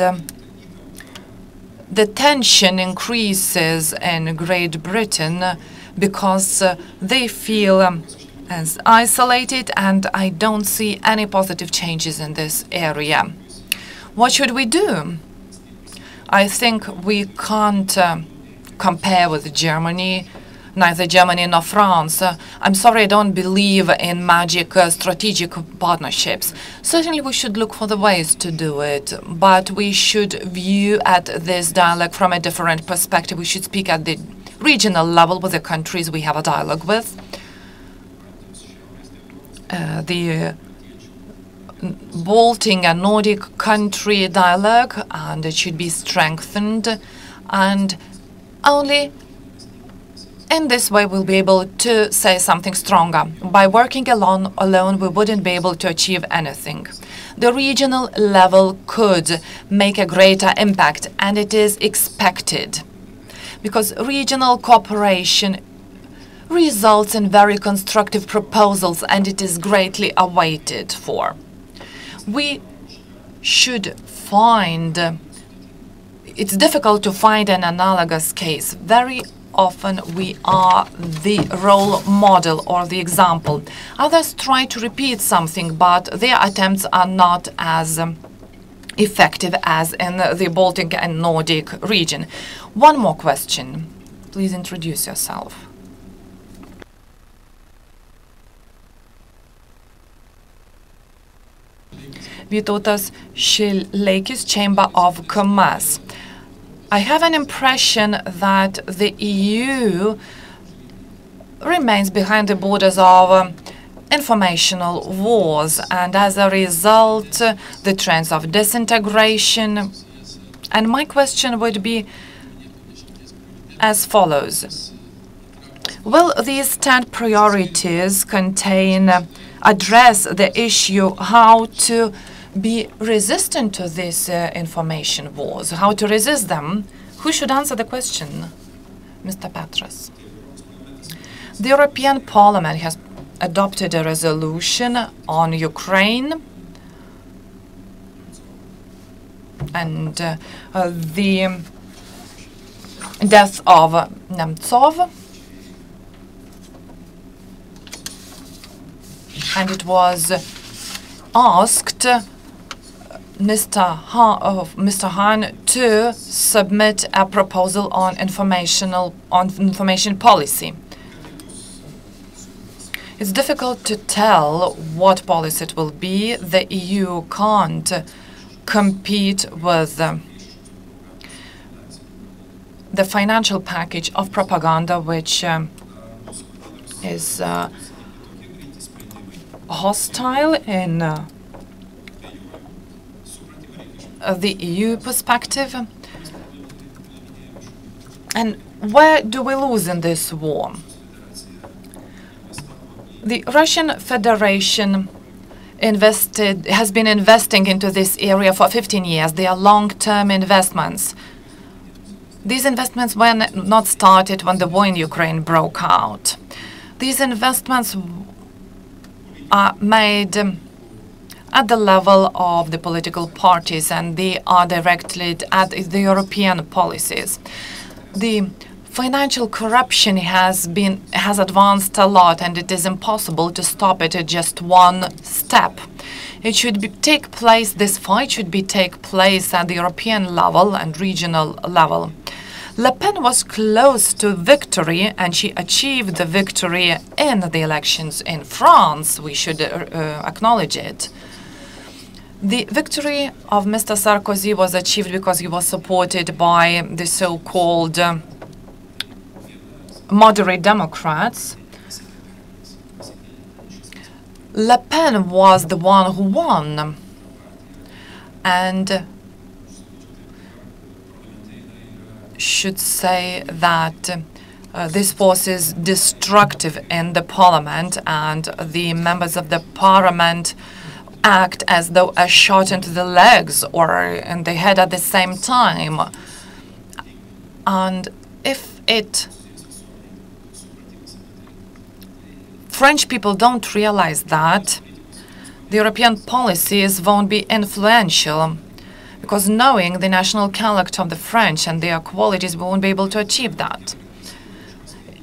the tension increases in Great Britain because they feel as isolated, and I don't see any positive changes in this area. What should we do? I think we can't compare with Germany, neither Germany nor France. I'm sorry, I don't believe in magic strategic partnerships. Certainly we should look for the ways to do it, but we should view at this dialogue from a different perspective. We should speak at the regional level with the countries we have a dialogue with. The Baltic and Nordic country dialogue, and it should be strengthened, and only in this way we'll be able to say something stronger. By working alone we wouldn't be able to achieve anything. The regional level could make a greater impact, and it is expected, because regional cooperation results in very constructive proposals, and it is greatly awaited for. We should find, it's difficult to find an analogous case. Very often we are the role model or the example. Others try to repeat something, but their attempts are not as effective as in the Baltic and Nordic region. One more question. Please introduce yourself. Vytautas Šileikis, Chamber of Commerce. I have an impression that the EU remains behind the borders of informational wars, and as a result, the trends of disintegration. And my question would be as follows. Will these 10 priorities address the issue how to be resistant to these information wars, how to resist them? Who should answer the question? Mr. Petras. The European Parliament has adopted a resolution on Ukraine and the death of Nemtsov, and it was asked Mr. Hahn to submit a proposal on information policy. It's difficult to tell what policy it will be. The EU can't compete with the financial package of propaganda, which is hostile in the EU perspective. And where do we lose in this war? The Russian Federation has been investing into this area for 15 years. They are long-term investments. These investments were not started when the war in Ukraine broke out. These investments are made at the level of the political parties, and they are directed at the European policies. The financial corruption has advanced a lot, and it is impossible to stop it at just one step. It should take place, this fight should take place at the European level and regional level. Le Pen was close to victory, and she achieved the victory in the elections in France. We should acknowledge it. The victory of Mr. Sarkozy was achieved because he was supported by the so-called moderate Democrats. Le Pen was the one who won, and should say that this force is destructive in the parliament, and the members of the parliament act as though a shot into the legs or in the head at the same time. And if French people don't realize that, the European policies won't be influential, because knowing the national character of the French and their qualities, we won't be able to achieve that.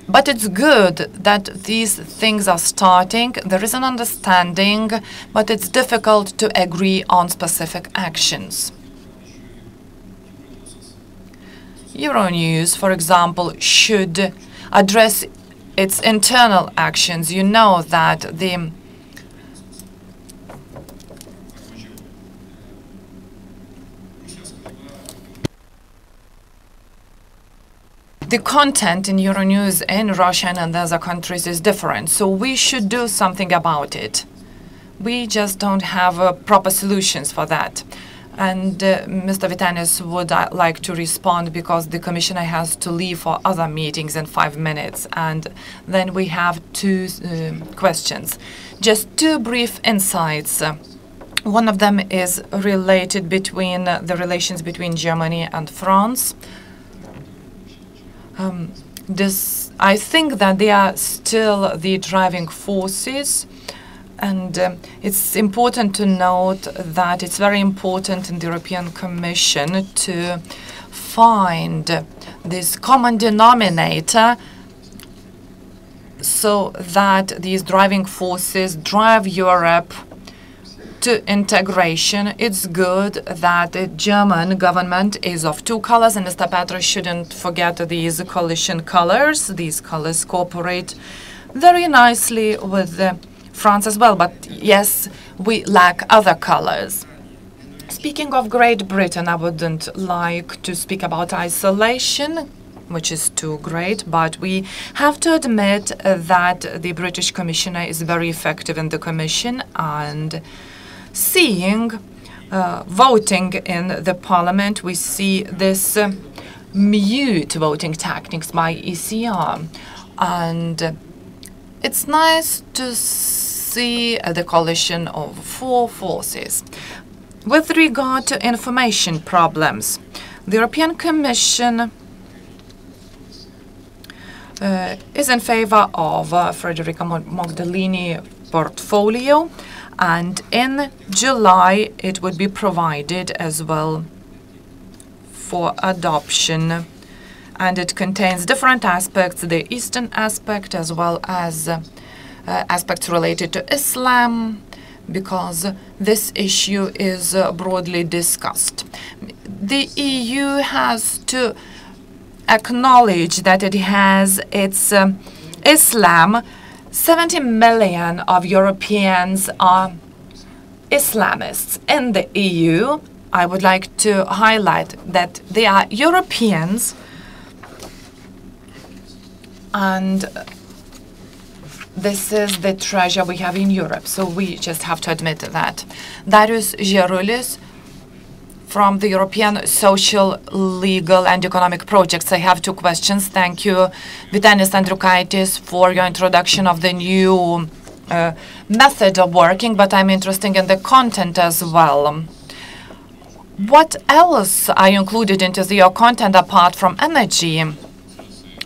But it's good that these things are starting. There is an understanding, but it's difficult to agree on specific actions. Euronews, for example, should address its internal actions. You know that the content in Euronews in Russian and other countries is different, so we should do something about it. We just don't have proper solutions for that. And Mr. Vytenis would like to respond, because the commissioner has to leave for other meetings in 5 minutes. And then we have two questions. Just two brief insights. One of them is related between the relations between Germany and France. I think that they are still the driving forces, and it's important to note that it's very important in the European Commission to find this common denominator, so that these driving forces drive Europe to integration. It's good that the German government is of two colors, and Mr. Petro shouldn't forget these coalition colors. These colors cooperate very nicely with France as well, but yes, we lack other colors. Speaking of Great Britain, I wouldn't like to speak about isolation, which is too great, but we have to admit that the British Commissioner is very effective in the Commission, and seeing voting in the Parliament, we see this mute voting tactics by ECR, and it's nice to see the coalition of four forces. With regard to information problems, the European Commission is in favor of Federica Mogherini portfolio, and in July it would be provided as well for adoption. And it contains different aspects, the Eastern aspect as well as aspects related to Islam, because this issue is broadly discussed. The EU has to acknowledge that it has its Islam. 70 million of Europeans are Islamists in the EU. I would like to highlight that they are Europeans, and this is the treasure we have in Europe, so we just have to admit that. Darius Gerulis from the European Social, Legal and Economic Projects. I have two questions. Thank you, Vytenis Andriukaitis, for your introduction of the new method of working, but I'm interested in the content as well. What else are you included into your content apart from energy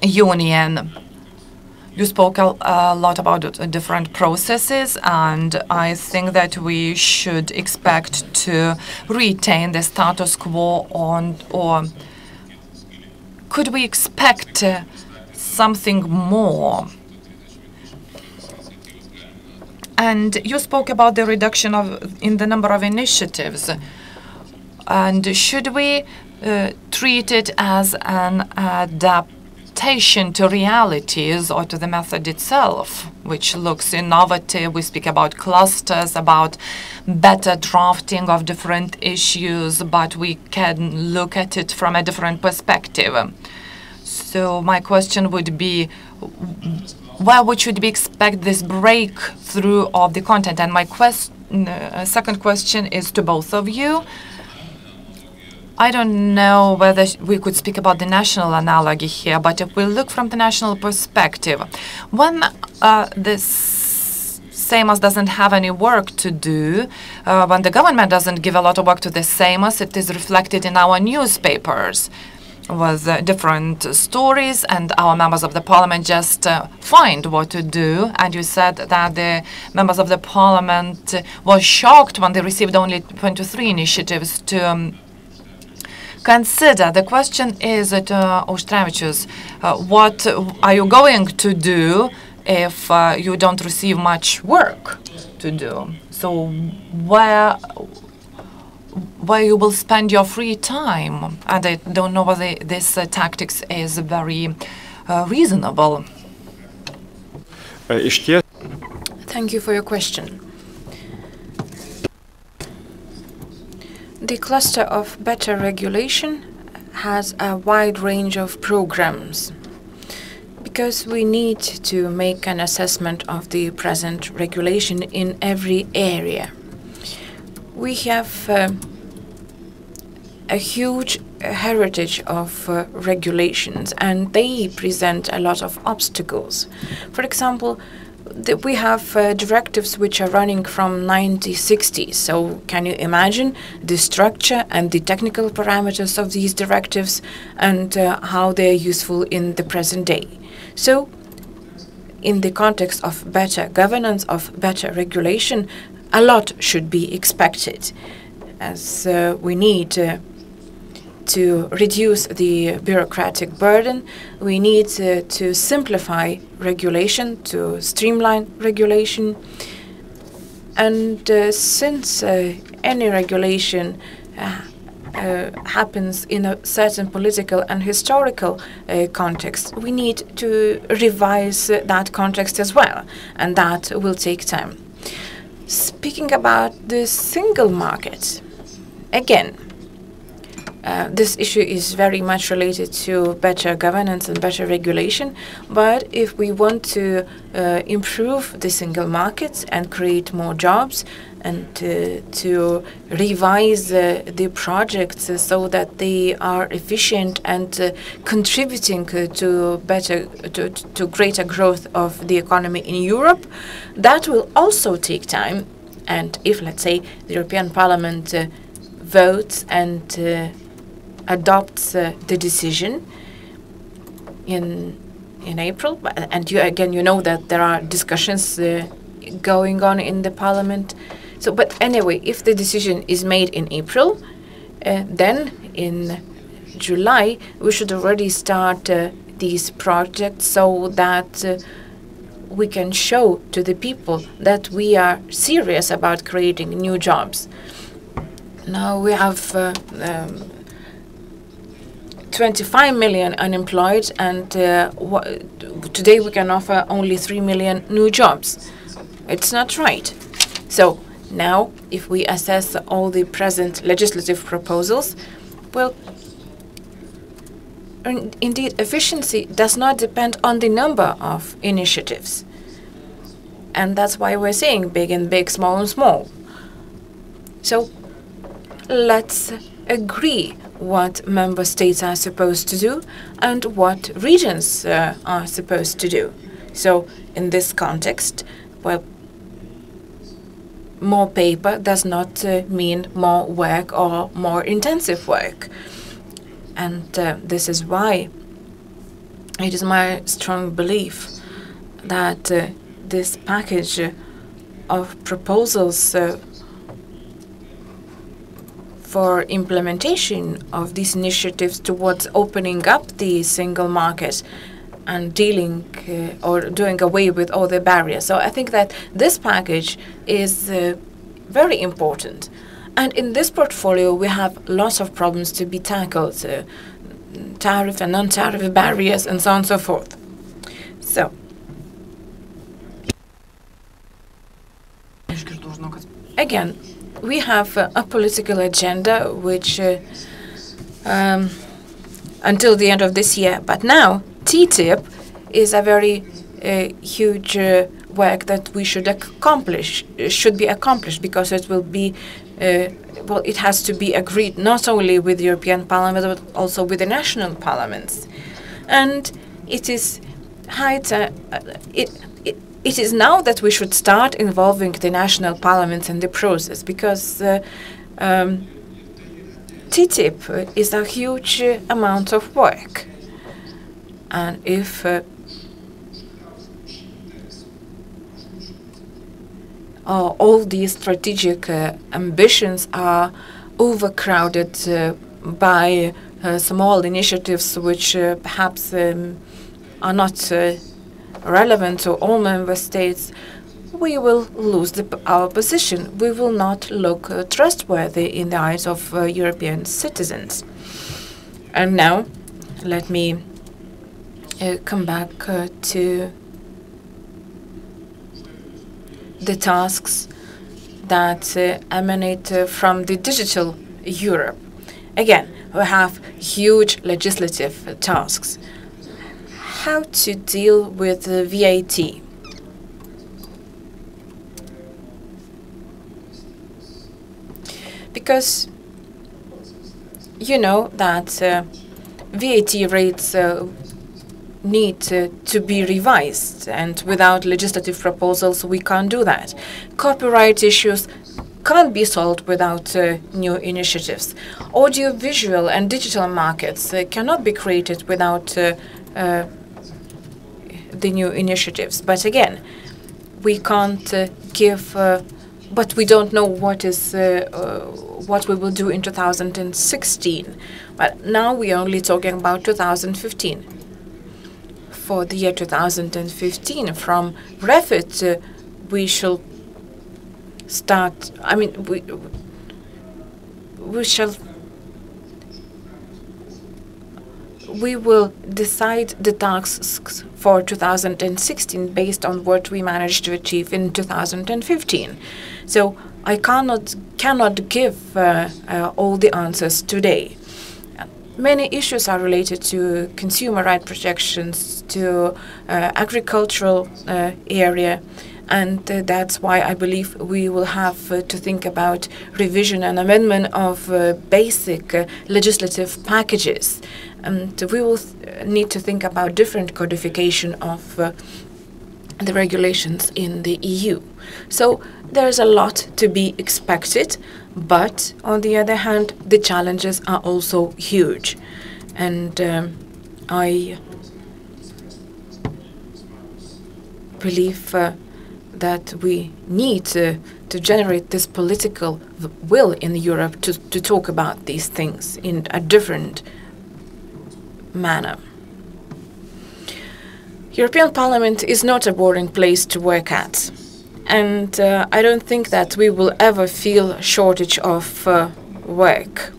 union? You spoke a lot about different processes, and I think that we should expect to retain the status quo on, or could we expect something more? And you spoke about the reduction in the number of initiatives. And should we treat it as an adaptation to realities or to the method itself, which looks innovative? We speak about clusters, about better drafting of different issues, but we can look at it from a different perspective. So my question would be, where should we expect this breakthrough of the content? And my second question is to both of you. I don't know whether we could speak about the national analogy here, but if we look from the national perspective, when this Seimas doesn't have any work to do, when the government doesn't give a lot of work to the Seimas, it is reflected in our newspapers with different stories, and our members of the parliament just find what to do. And you said that the members of the parliament were shocked when they received only 23 initiatives to consider. The question is that, Auštrevičius, what are you going to do if you don't receive much work to do? So where you will spend your free time? And I don't know whether this tactics is very reasonable. Thank you for your question. The cluster of better regulation has a wide range of programs because we need to make an assessment of the present regulation in every area. We have a huge heritage of regulations, and they present a lot of obstacles. For example, we have directives which are running from 1960s. So can you imagine the structure and the technical parameters of these directives and how they are useful in the present day? So in the context of better governance, of better regulation, a lot should be expected, as we need to reduce the bureaucratic burden. We need to simplify regulation, to streamline regulation. And since any regulation happens in a certain political and historical context, we need to revise that context as well, and that will take time. Speaking about the single market, again, this issue is very much related to better governance and better regulation, but if we want to improve the single market and create more jobs and to revise the projects so that they are efficient and contributing to greater growth of the economy in Europe, that will also take time. And if, let's say, the European Parliament votes and adopts the decision in April, and you know that there are discussions going on in the Parliament. So, but anyway, if the decision is made in April, then in July we should already start these projects so that we can show to the people that we are serious about creating new jobs. Now we have 25 million unemployed, and today we can offer only 3 million new jobs. It's not right. So now, if we assess all the present legislative proposals, well, indeed, efficiency does not depend on the number of initiatives. And that's why we're saying big and big, small and small. So let's agree what member states are supposed to do and what regions are supposed to do. So in this context, well, more paper does not mean more work or more intensive work. And this is why it is my strong belief that this package of proposals for implementation of these initiatives towards opening up the single market and dealing or doing away with all the barriers. So I think that this package is very important. And in this portfolio, we have lots of problems to be tackled, tariff and non-tariff barriers and so on and so forth. So, again, we have a political agenda which until the end of this year, but now TTIP is a very huge work that we should accomplish, should be accomplished, because it will be well, it has to be agreed not only with the European Parliament but also with the national parliaments. And it is it is now that we should start involving the national parliaments in the process, because TTIP is a huge amount of work. And if all these strategic ambitions are overcrowded by small initiatives which perhaps are not relevant to all member states, we will lose our position. We will not look trustworthy in the eyes of European citizens. And now, let me come back to the tasks that emanate from the digital Europe. Again, we have huge legislative tasks. How to deal with VAT? Because you know that VAT rates need to be revised, and without legislative proposals we can't do that. Copyright issues can't be solved without new initiatives. Audiovisual and digital markets cannot be created without the new initiatives. But again, we can't give, but we don't know what is what we will do in 2016. But now we are only talking about 2015. For the year 2015, from REFIT, we shall start. I mean, we will decide the tasks for 2016 based on what we managed to achieve in 2015. So I cannot give all the answers today. Many issues are related to consumer right protections, to agricultural area, and that's why I believe we will have to think about revision and amendment of basic legislative packages. And we will need to think about different codification of the regulations in the EU. So there's a lot to be expected, but on the other hand, the challenges are also huge. And I believe that we need to generate this political will in Europe to talk about these things in a different manner. European Parliament is not a boring place to work at, and I don't think that we will ever feel a shortage of work.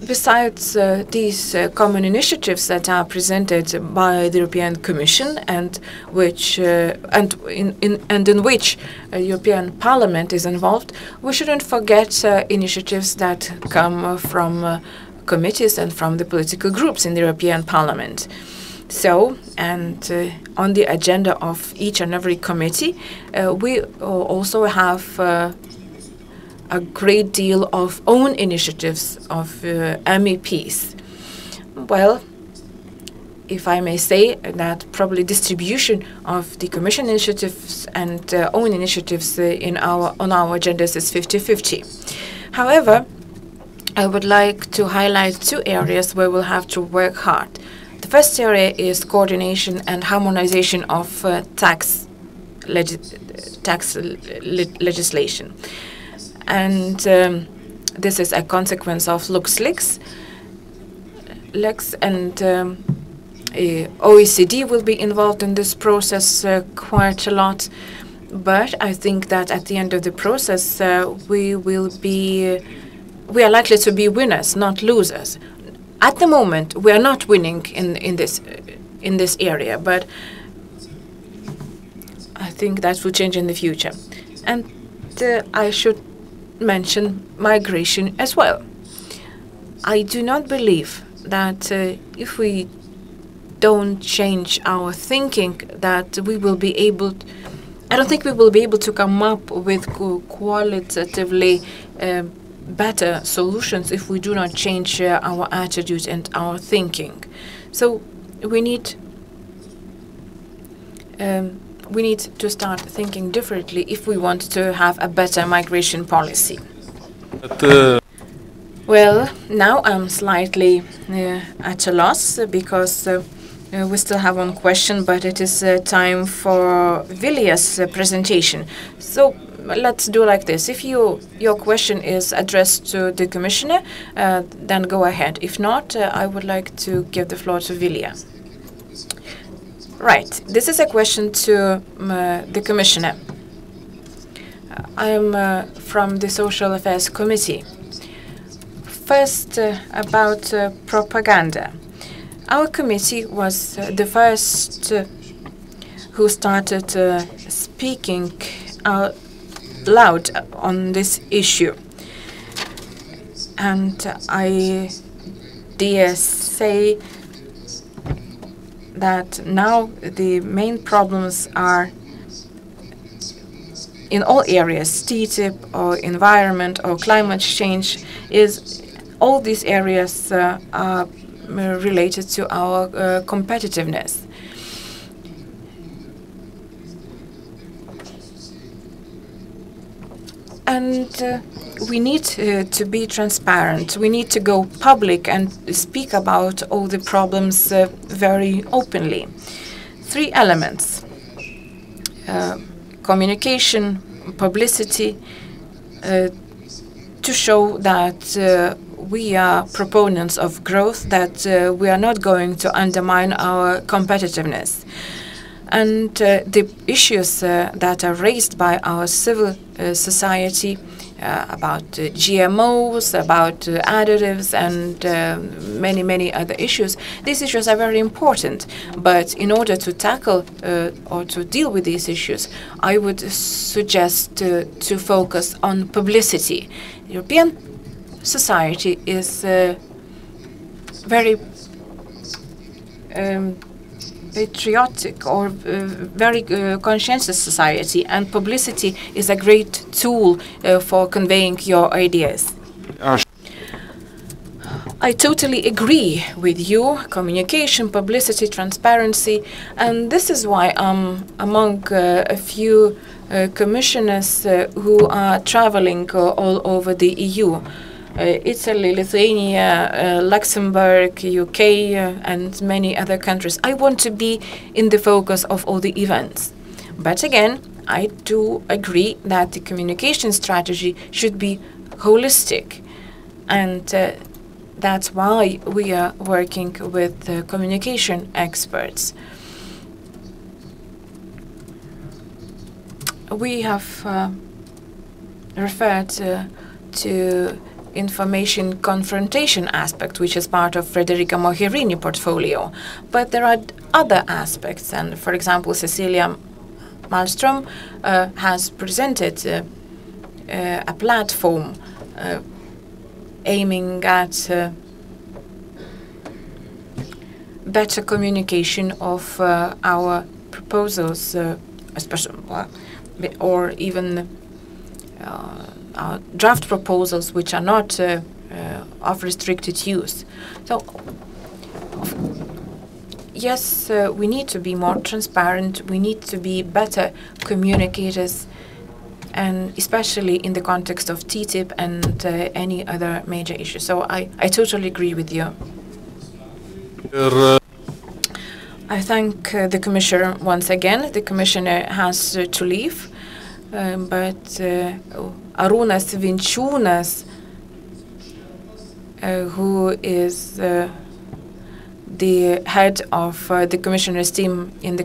Besides these common initiatives that are presented by the European Commission and which in which European Parliament is involved, we shouldn't forget initiatives that come from committees and from the political groups in the European Parliament. So, and on the agenda of each and every committee, we also have a great deal of own initiatives of MEPs. Well, if I may say that probably distribution of the Commission initiatives and own initiatives on our agendas is 50-50. However, I would like to highlight two areas where we'll have to work hard. The first area is coordination and harmonization of tax legislation. And this is a consequence of LuxLeaks, and OECD will be involved in this process quite a lot. But I think that at the end of the process, we are likely to be winners, not losers. At the moment, we are not winning in this area, but I think that will change in the future. And I should mention migration as well. I do not believe that if we don't change our thinking, that we will be able I don't think we will be able to come up with qualitatively better solutions if we do not change our attitude and our thinking. So we need to start thinking differently if we want to have a better migration policy. Well, now I'm slightly at a loss because we still have one question, but it is time for Vilja's presentation. So let's do like this. If your question is addressed to the Commissioner, then go ahead. If not, I would like to give the floor to Vilja. Right. This is a question to the Commissioner. I am from the Social Affairs Committee. First, about propaganda. Our committee was the first who started speaking out loud on this issue. And I dare say that now the main problems are in all areas, TTIP or environment or climate change, is all these areas are related to our competitiveness. And we need to be transparent. We need to go public and speak about all the problems very openly. 3 elements: communication, publicity, to show that we are proponents of growth, that we are not going to undermine our competitiveness. And the issues that are raised by our civil society about GMOs, about additives, and many, many other issues, these issues are very important. But in order to tackle or to deal with these issues, I would suggest to focus on publicity. European society is very patriotic or very conscientious society, and publicity is a great tool for conveying your ideas. I totally agree with you. Communication, publicity, transparency, and this is why I'm among a few commissioners who are traveling all over the EU. Italy, Lithuania, Luxembourg, UK, and many other countries. I want to be in the focus of all the events. But again, I do agree that the communication strategy should be holistic. And that's why we are working with communication experts. We have referred to information confrontation aspect, which is part of Federica Mogherini portfolio. But there are other aspects, and for example, Cecilia Malmström has presented a platform aiming at better communication of our proposals, especially, or even our draft proposals which are not of restricted use. So, yes, we need to be more transparent, we need to be better communicators, and especially in the context of TTIP and any other major issue. So I totally agree with you. I thank the Commissioner once again. The Commissioner has to leave. But Arūnas Vinčiūnas, who is the head of the Commissioner's team in the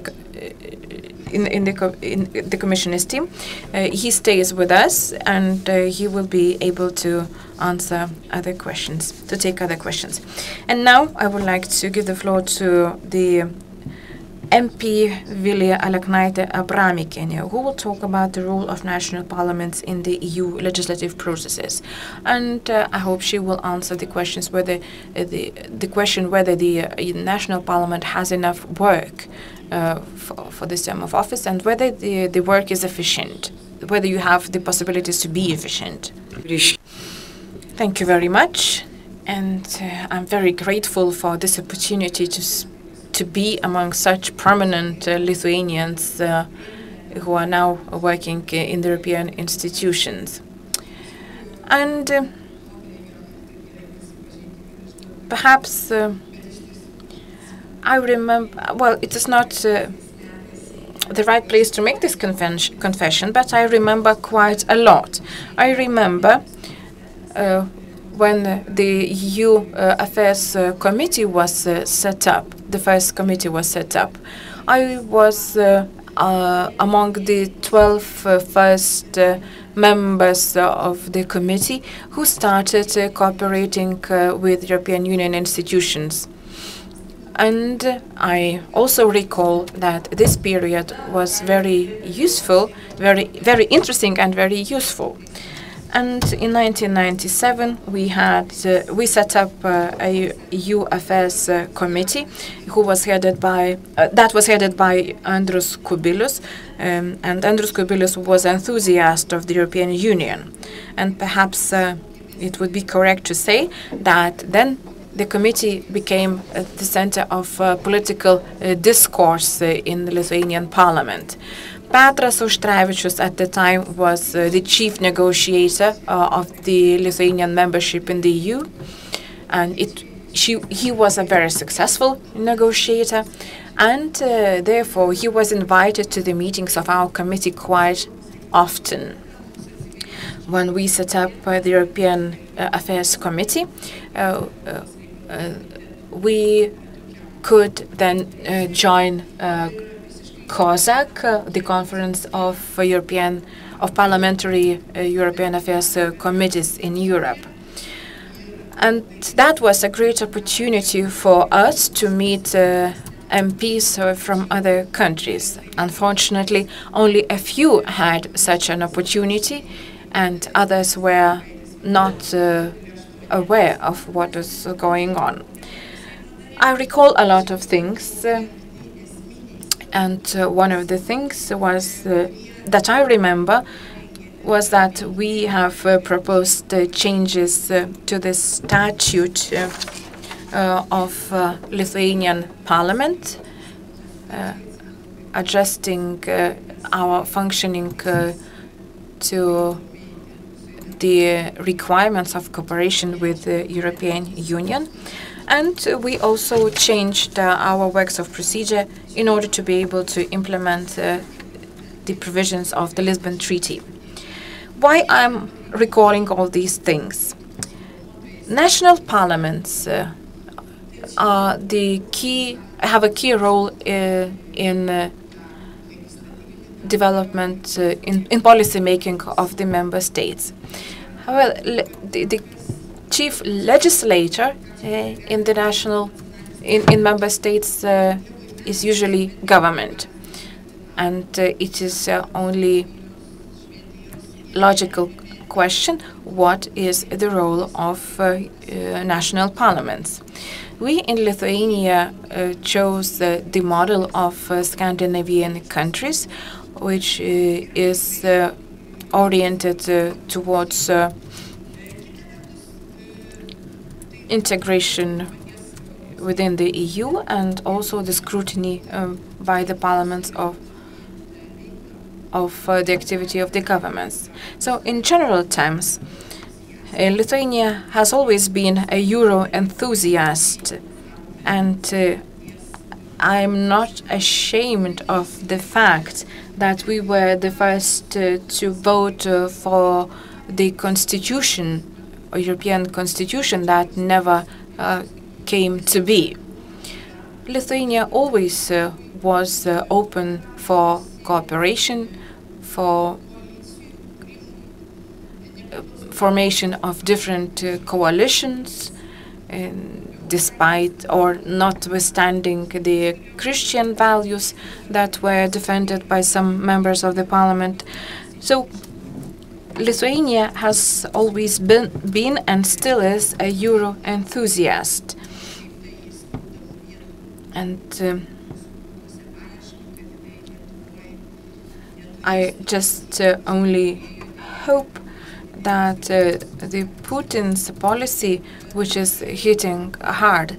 Commissioner's team, he stays with us, and he will be able to answer other questions, to take other questions. And now I would like to give the floor to the MP Vilija Aleknaitė-Abramikienė, who will talk about the role of national parliaments in the EU legislative processes. And I hope she will answer the questions whether the question whether the national parliament has enough work for this term of office, and whether the work is efficient, whether you have the possibilities to be efficient. Thank you very much, and I'm very grateful for this opportunity to be among such prominent Lithuanians who are now working in the European institutions. And perhaps I remember, well, it is not the right place to make this confession, but I remember quite a lot. I remember when the EU Affairs Committee was set up, the first committee was set up. I was among the 12 first members of the committee who started cooperating with European Union institutions. And I also recall that this period was very useful, very interesting and very useful. And in 1997, we set up a EU Affairs Committee, who was headed by Andrius Kubilius, and Andrius Kubilius was an enthusiast of the European Union. And perhaps it would be correct to say that then the committee became the center of political discourse in the Lithuanian parliament. Petras Auštrevičius at the time was the chief negotiator of the Lithuanian membership in the EU, and he was a very successful negotiator, and therefore he was invited to the meetings of our committee quite often. When we set up the European Affairs Committee, we could then join COSAC, the Conference of Parliamentary European Affairs Committees in Europe. And that was a great opportunity for us to meet MPs from other countries. Unfortunately, only a few had such an opportunity, and others were not aware of what was going on. I recall a lot of things, and one of the things was that I remember was that we have proposed changes to the statute of Lithuanian Parliament, adjusting our functioning to the requirements of cooperation with the European Union. And we also changed our works of procedure in order to be able to implement the provisions of the Lisbon Treaty. Why I'm recalling all these things? National parliaments are have a key role in development, in policy making of the member states. However, the chief legislator in member states is usually government, and it is only logical question: what is the role of national parliaments? We in Lithuania chose the model of Scandinavian countries, which is oriented towards integration within the EU, and also the scrutiny by the parliaments of the activity of the governments. So in general terms, Lithuania has always been a Euro enthusiast, and I'm not ashamed of the fact that we were the first to vote for the constitution, or European constitution, that never came to be. Lithuania always was open for cooperation, for formation of different coalitions, despite or notwithstanding the Christian values that were defended by some members of the parliament. So Lithuania has always been and still is a Euro enthusiast. And I just only hope that the Putin's policy, which is hitting hard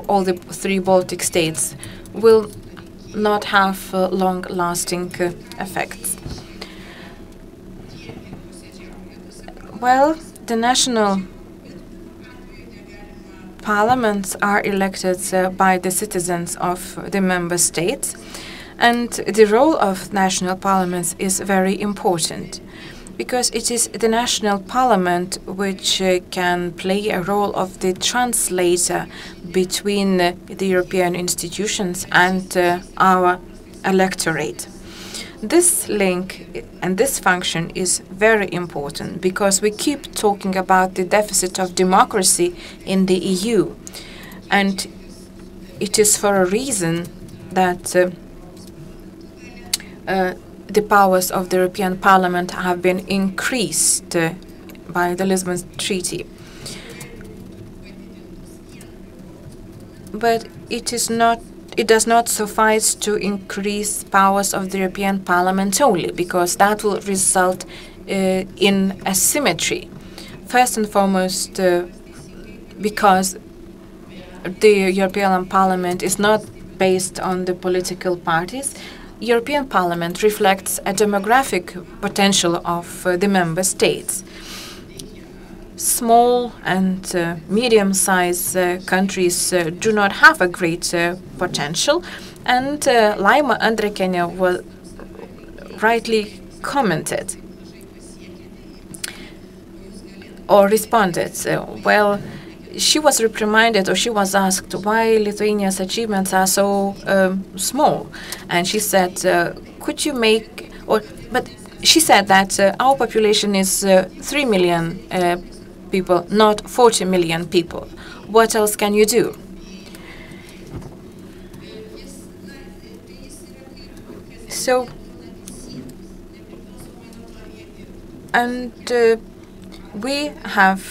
all the three Baltic states, will not have long-lasting effects. Well, the national parliaments are elected by the citizens of the member states, and the role of national parliaments is very important, because it is the national parliament which can play a role of the translator between the European institutions and our electorate. This link and this function is very important because we keep talking about the deficit of democracy in the EU, and it is for a reason that the powers of the European Parliament have been increased by the Lisbon Treaty. But it does not suffice to increase powers of the European Parliament only, because that will result in asymmetry. First and foremost, because the European Parliament is not based on the political parties. European Parliament reflects a demographic potential of the member states. Small and medium-sized countries do not have a great potential, and Laima Andrikienė will rightly commented or responded. Well, she was reprimanded, or she was asked why Lithuania's achievements are so small, and she said, "Could you make?" But she said that our population is 3 million people, not 40 million people. What else can you do? So, and we have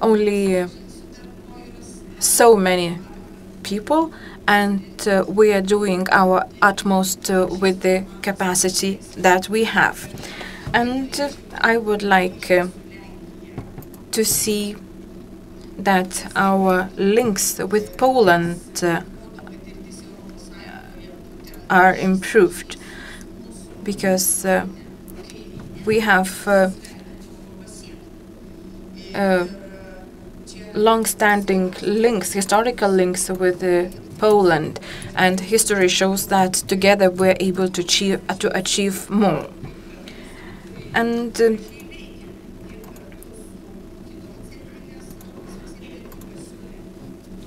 only so many people, and we are doing our utmost with the capacity that we have. And I would like to see that our links with Poland are improved, because we have long-standing links, historical links with Poland, and history shows that together we're able to achieve more. And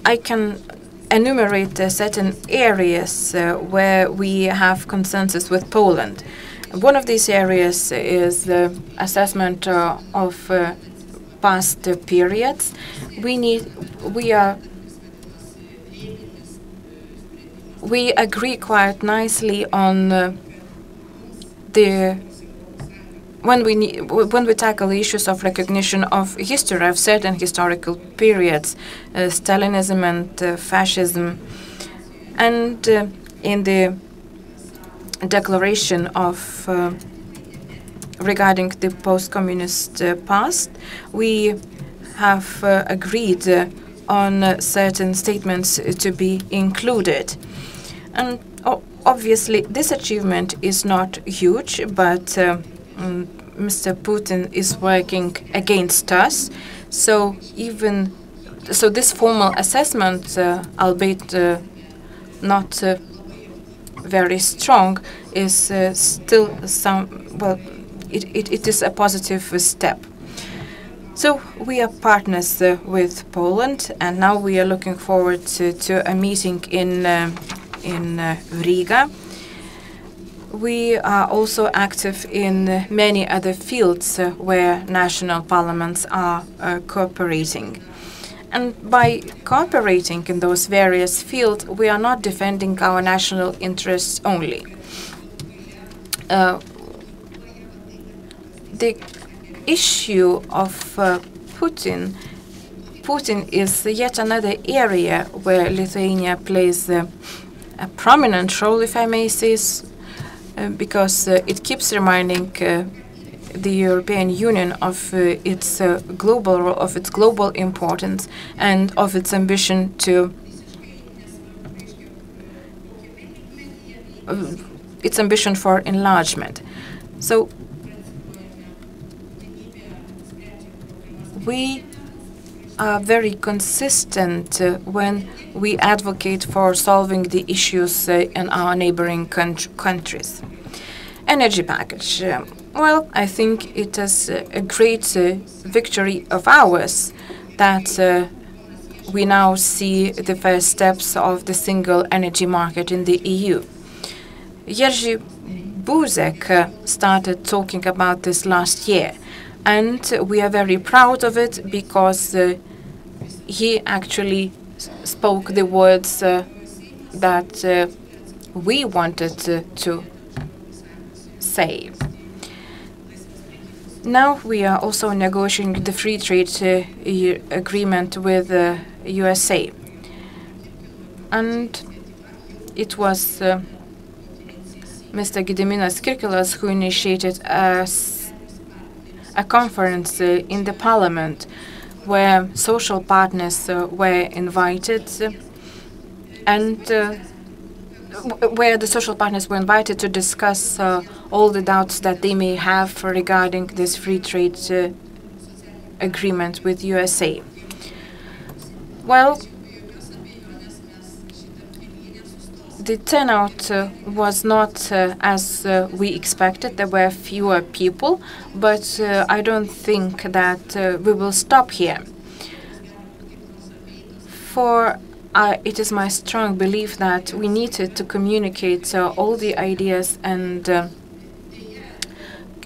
I can enumerate certain areas where we have consensus with Poland. One of these areas is the assessment of past periods. We agree quite nicely on when we tackle the issues of recognition of history of certain historical periods, Stalinism and fascism, and in the declaration of regarding the post-communist past, we have agreed on certain statements to be included. And obviously, this achievement is not huge, but Mr. Putin is working against us. So this formal assessment, albeit not very strong, is still it is a positive step. So we are partners with Poland, and now we are looking forward to a meeting in Riga. we are also active in many other fields where national parliaments are cooperating. And by cooperating in those various fields, we are not defending our national interests only. The issue of Putin is yet another area where Lithuania plays a prominent role, if I may say, because it keeps reminding the European Union of its global role, of its global importance, and of its ambition to its ambition for enlargement. So we are very consistent when we advocate for solving the issues in our neighboring countries. Energy package. Well, I think it is a great victory of ours that we now see the first steps of the single energy market in the EU. Jerzy Buzek started talking about this last year, and we are very proud of it because he actually spoke the words that we wanted to say. Now we are also negotiating the free trade agreement with USA. And it was Mr. Gediminas Kirkilas who initiated a conference in the parliament where social partners were invited and where the social partners were invited to discuss all the doubts that they may have regarding this free trade agreement with USA. Well, the turnout was not as we expected. There were fewer people, but I don't think that we will stop here. For it is my strong belief that we needed to communicate all the ideas and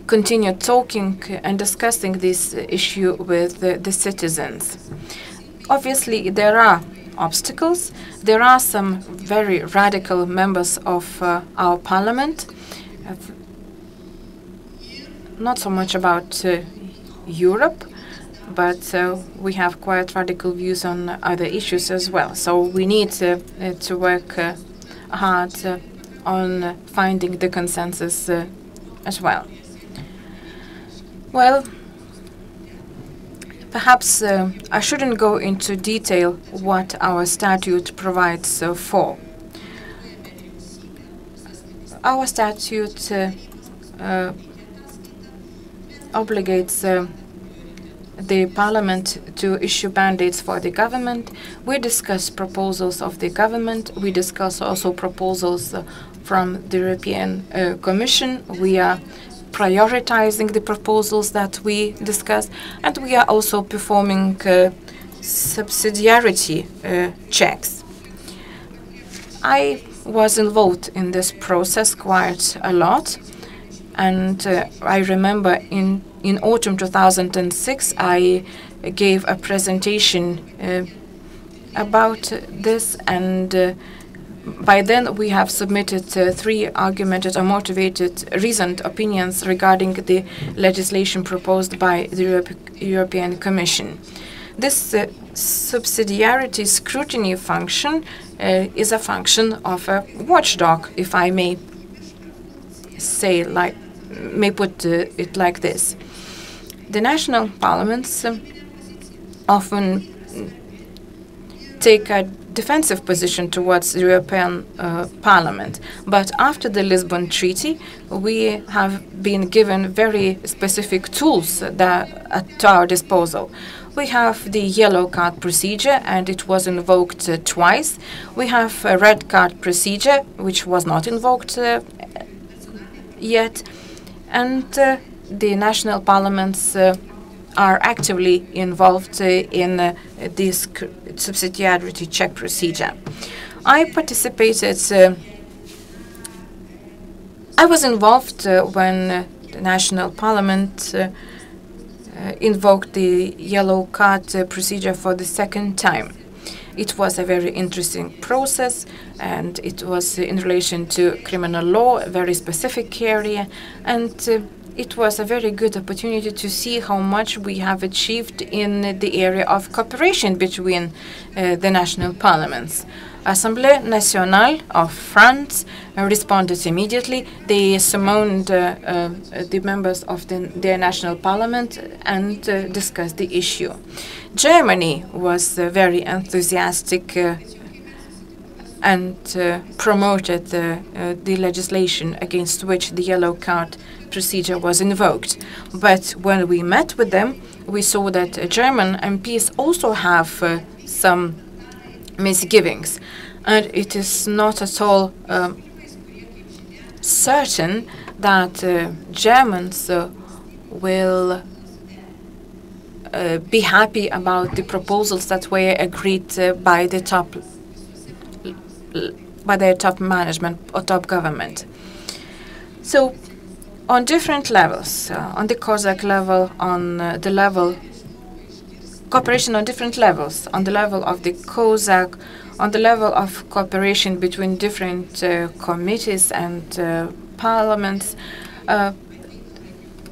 continue talking and discussing this issue with the citizens. Obviously, there are obstacles. There are some very radical members of our parliament, not so much about Europe, but we have quite radical views on other issues as well. So we need to work hard on finding the consensus as well. Well, perhaps I shouldn't go into detail what our statute provides for. Our statute obligates the parliament to issue mandates for the government. We discuss proposals of the government. We discuss also proposals from the European Commission. We are prioritizing the proposals that we discuss, and we are also performing subsidiarity checks. I was involved in this process quite a lot, and I remember in autumn 2006 I gave a presentation about this, and by then we have submitted 3 argumented or motivated reasoned opinions regarding the legislation proposed by the European Commission. This subsidiarity scrutiny function is a function of a watchdog, if I may say, put it like this. The national parliaments often take a defensive position towards the European Parliament. But after the Lisbon Treaty, we have been given very specific tools to our disposal. We have the yellow card procedure, and it was invoked twice. We have a red card procedure, which was not invoked yet. And the national parliaments are actively involved in this subsidiarity check procedure. I participated I was involved when the National Parliament invoked the yellow card procedure for the second time. It was a very interesting process, and it was in relation to criminal law, a very specific area, and it was a very good opportunity to see how much we have achieved in the area of cooperation between the national parliaments. Assemblée nationale of France responded immediately. They summoned the members of their national parliament and discussed the issue. Germany was very enthusiastic and promoted the legislation against which the yellow card procedure was invoked. But when we met with them, we saw that German MPs also have some misgivings, and it is not at all certain that Germans will be happy about the proposals that were agreed by the top management or top government. So, on different levels, on the COSAC level, on the level cooperation on different levels, on the level of the COSAC, on the level of cooperation between different committees and parliaments.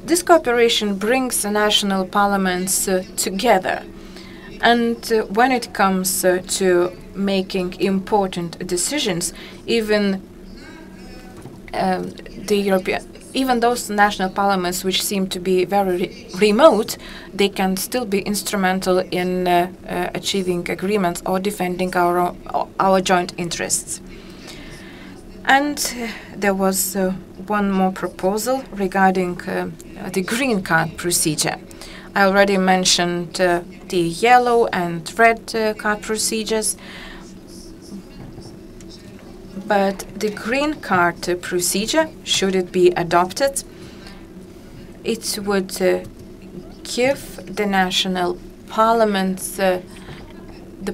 This cooperation brings the national parliaments together. And when it comes to making important decisions, even even those national parliaments which seem to be very remote, they can still be instrumental in achieving agreements or defending our joint interests. And there was one more proposal regarding the green card procedure. I already mentioned the yellow and red card procedures. But the green card procedure, should it be adopted, it would give the national parliaments the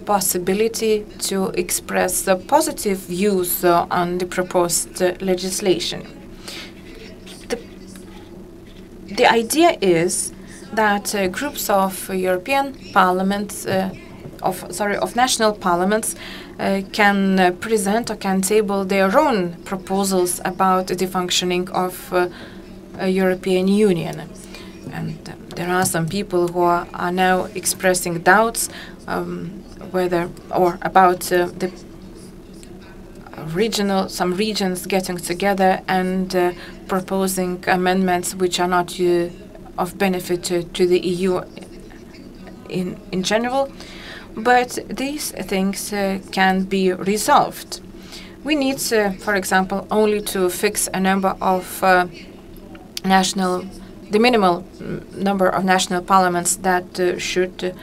possibility to express positive views on the proposed legislation. The idea is that groups of European parliaments, of national parliaments, can present or can table their own proposals about the functioning of a European Union. And there are some people who are now expressing doubts about some regions getting together and proposing amendments which are not of benefit to the EU in general. But these things can be resolved. We need, for example, only to fix a number of the minimal number of national parliaments that should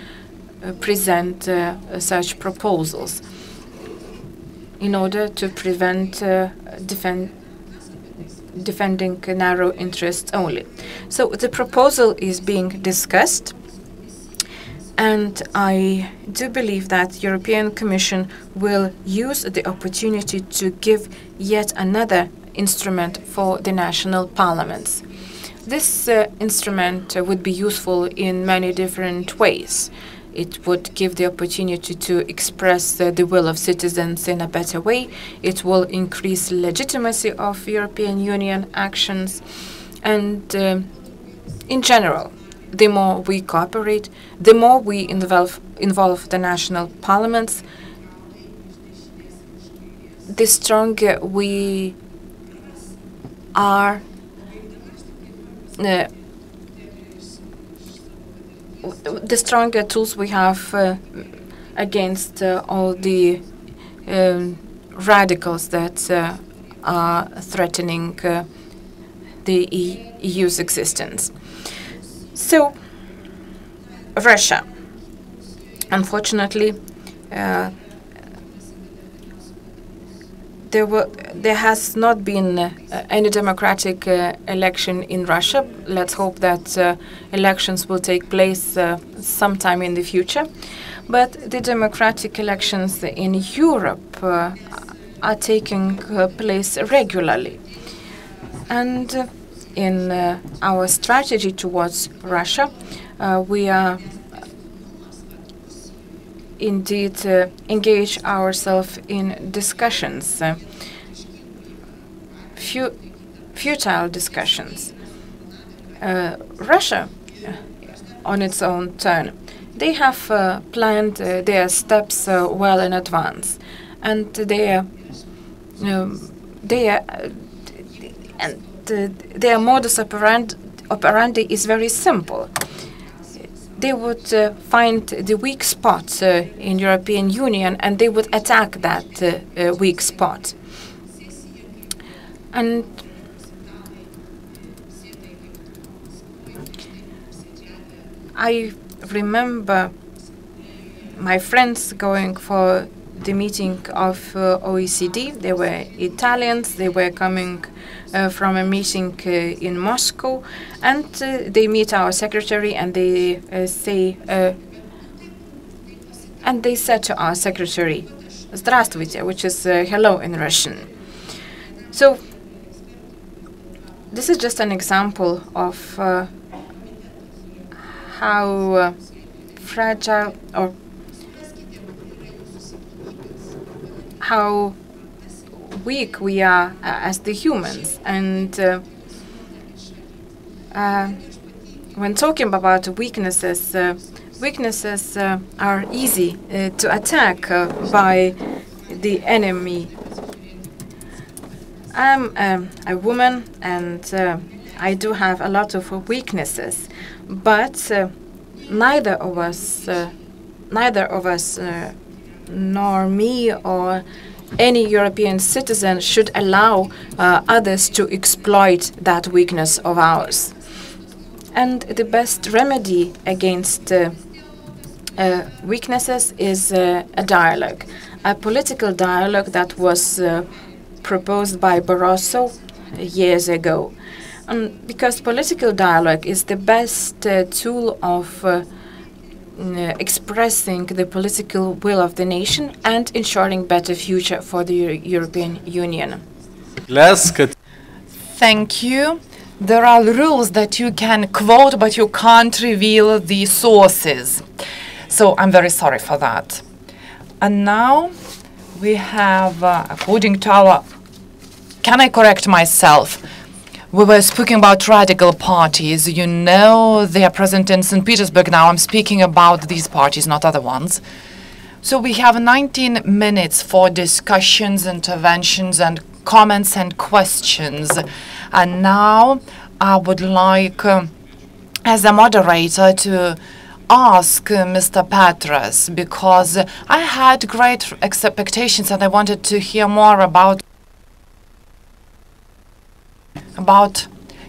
present such proposals in order to prevent defending narrow interests only. So the proposal is being discussed. And I do believe that the European Commission will use the opportunity to give yet another instrument for the national parliaments. This instrument would be useful in many different ways. It would give the opportunity to express the will of citizens in a better way. It will increase legitimacy of European Union actions. And in general, the more we cooperate, the more we involve the national parliaments, the stronger we are the stronger tools we have against all the radicals that are threatening the EU's existence. So, Russia. Unfortunately, there has not been any democratic election in Russia. Let's hope that elections will take place sometime in the future. But the democratic elections in Europe are taking place regularly. And in our strategy towards Russia, we are indeed engage ourselves in discussions, futile discussions. Russia, on its own turn, they have planned their steps well in advance, and their modus operandi is very simple. They would find the weak spot in European Union, and they would attack that weak spot. And I remember my friends going for the meeting of OECD. They were Italians. They were coming from a meeting in Moscow, and they meet our secretary, and they said to our secretary, "Здравствуйте," which is hello in Russian. So this is just an example of how fragile or how weak we are as the humans. And when talking about weaknesses, weaknesses are easy to attack by the enemy. I'm a woman, and I do have a lot of weaknesses, but neither of us, nor me or any European citizen, should allow others to exploit that weakness of ours. And the best remedy against weaknesses is a dialogue, a political dialogue that was proposed by Barroso years ago. Because political dialogue is the best tool of expressing the political will of the nation and ensuring better future for the European Union. Thank you. There are rules that you can quote, but you can't reveal the sources. So I'm very sorry for that. And now we have, according to our... Can I correct myself? We were speaking about radical parties. You know they are present in St. Petersburg now. I'm speaking about these parties, not other ones. So we have 19 minutes for discussions, interventions, and comments and questions. And now I would like, as a moderator, to ask Mr. Petras, because I had great expectations and I wanted to hear more about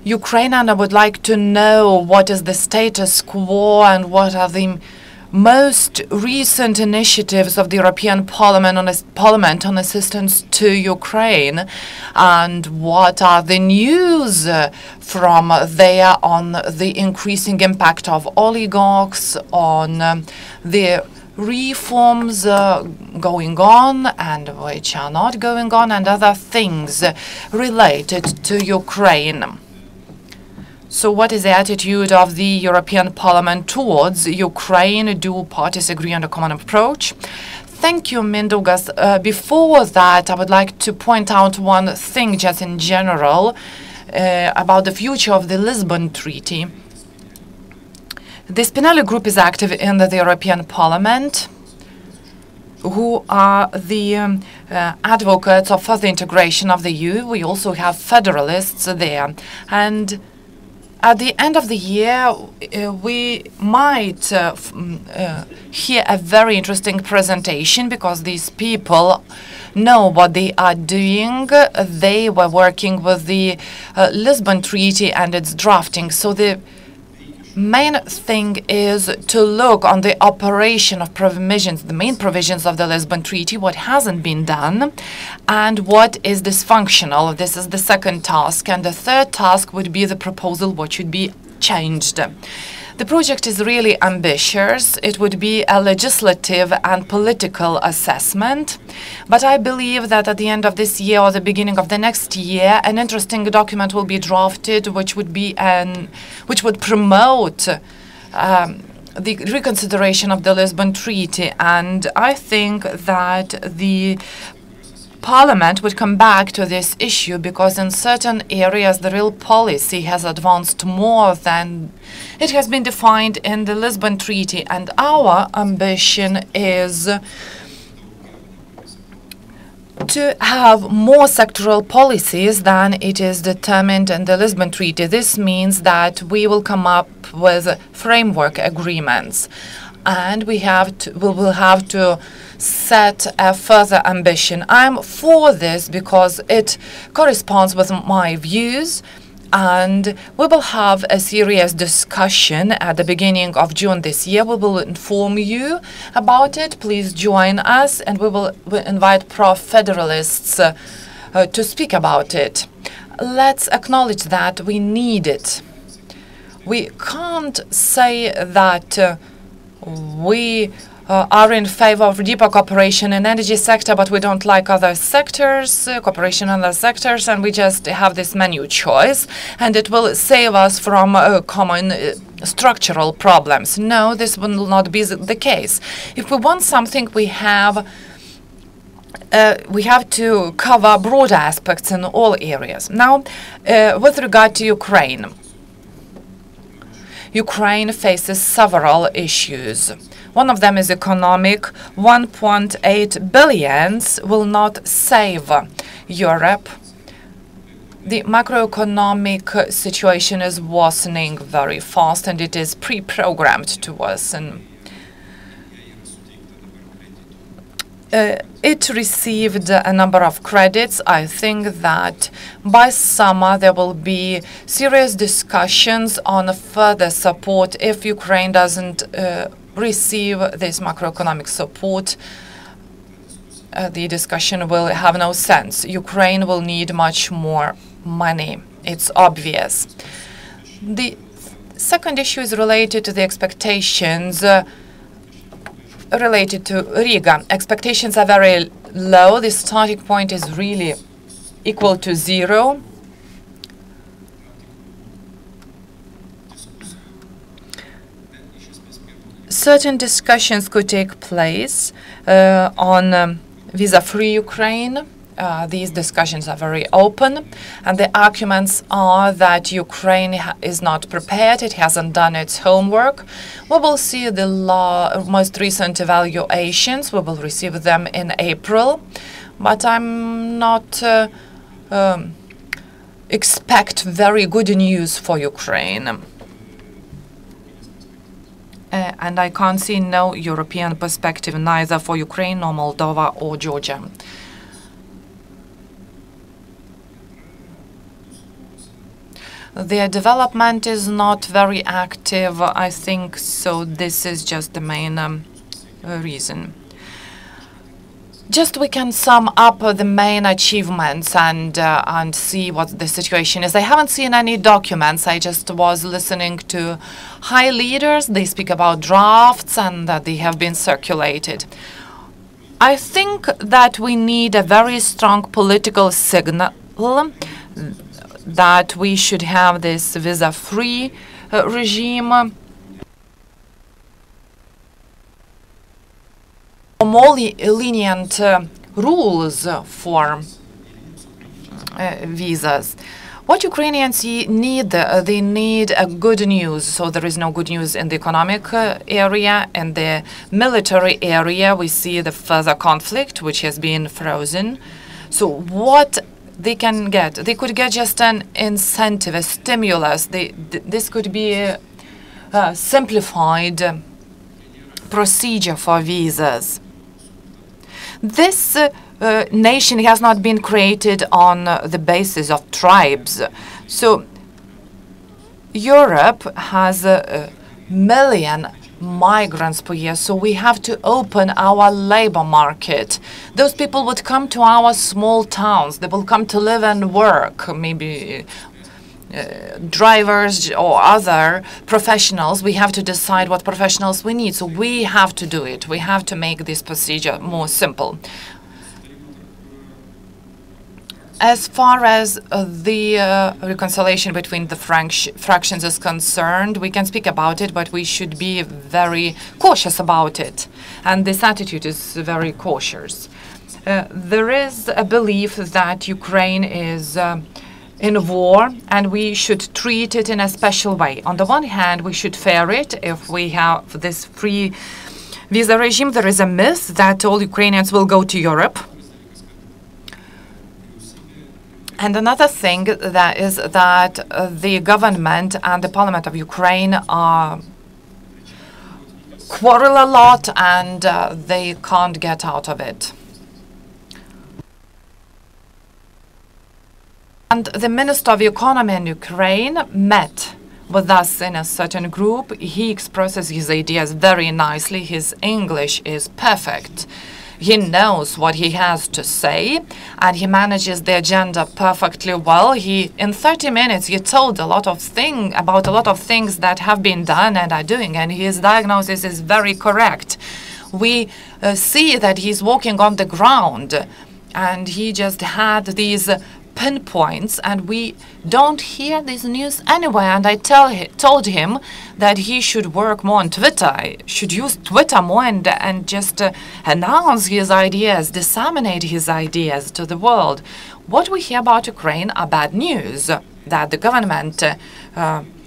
Ukraine, and I would like to know what is the status quo and what are the most recent initiatives of the European Parliament on assistance to Ukraine, and what are the news from there on the increasing impact of oligarchs on the reforms going on and which are not going on, and other things related to Ukraine. So what is the attitude of the European Parliament towards Ukraine? Do parties agree on a common approach? Thank you, Mindaugas. Before that, I would like to point out one thing just in general about the future of the Lisbon Treaty. The Spinelli Group is active in the European Parliament, who are the advocates of further integration of the EU. We also have federalists there. And at the end of the year, we might hear a very interesting presentation, because these people know what they are doing. They were working with the Lisbon Treaty and its drafting. So the main thing is to look on the operation of provisions, the main provisions of the Lisbon Treaty, what hasn't been done, and what is dysfunctional. This is the second task. And the third task would be the proposal, what should be changed. The project is really ambitious. It would be a legislative and political assessment. But I believe that at the end of this year or the beginning of the next year, an interesting document will be drafted, which would promote the reconsideration of the Lisbon Treaty. And I think that the Parliament would come back to this issue because in certain areas the real policy has advanced more than it has been defined in the Lisbon Treaty, and our ambition is to have more sectoral policies than it is determined in the Lisbon Treaty. This means that we will come up with framework agreements, and we will have to set a further ambition. I'm for this because it corresponds with my views, and we will have a serious discussion at the beginning of June this year. We will inform you about it. Please join us, and we will invite pro-federalists to speak about it. Let's acknowledge that we need it. We can't say that we are in favor of deeper cooperation in energy sector, but we don't like other sectors, cooperation in other sectors, and we just have this menu choice, and it will save us from common structural problems. No, this will not be the case. If we want something, we have to cover broader aspects in all areas. Now, with regard to Ukraine. Ukraine faces several issues. One of them is economic. 1.8 billion will not save Europe. The macroeconomic situation is worsening very fast, and it is pre-programmed to worsen. It received a number of credits. I think that by summer there will be serious discussions on further support. If Ukraine doesn't receive this macroeconomic support, the discussion will have no sense. Ukraine will need much more money. It's obvious. The second issue is related to the expectations related to Riga. Expectations are very low. The starting point is really equal to 0. Certain discussions could take place on visa-free Ukraine. These discussions are very open, and the arguments are that Ukraine is not prepared, it hasn't done its homework. We will see the most recent evaluations, we will receive them in April, but I'm not expect very good news for Ukraine. And I can't see no European perspective neither for Ukraine nor Moldova or Georgia. Their development is not very active, I think, so this is just the main reason. Just we can sum up the main achievements and see what the situation is. I haven't seen any documents. I just was listening to high leaders. They speak about drafts and that they have been circulated. I think that we need a very strong political signal that we should have this visa-free regime. More lenient rules for visas. What Ukrainians need, they need a good news. So there is no good news in the economic area. In the military area, we see the further conflict, which has been frozen. So what they can get? They could get just an incentive, a stimulus. This could be a simplified procedure for visas. This nation has not been created on the basis of tribes. So Europe has a million migrants per year, so we have to open our labor market. Those people would come to our small towns. They will come to live and work, maybe drivers or other professionals. We have to decide what professionals we need. So we have to do it. We have to make this procedure more simple. As far as the reconciliation between the fractions is concerned, we can speak about it, but we should be very cautious about it. And this attitude is very cautious. There is a belief that Ukraine is in war, and we should treat it in a special way. On the one hand, we should fear it if we have this free visa regime. There is a myth that all Ukrainians will go to Europe. And another thing that is that the government and the parliament of Ukraine quarrel a lot, and they can't get out of it. And the Minister of Economy in Ukraine met with us in a certain group. He expresses his ideas very nicely. His English is perfect. He knows what he has to say, and he manages the agenda perfectly well. In 30 minutes, he told about a lot of things that have been done and are doing, and his diagnosis is very correct. We see that he's walking on the ground, and he just had these pinpoints, and we don't hear this news anywhere. And I told him that he should work more on Twitter, should use Twitter more, and just announce his ideas, disseminate his ideas to the world. What we hear about Ukraine are bad news, that the government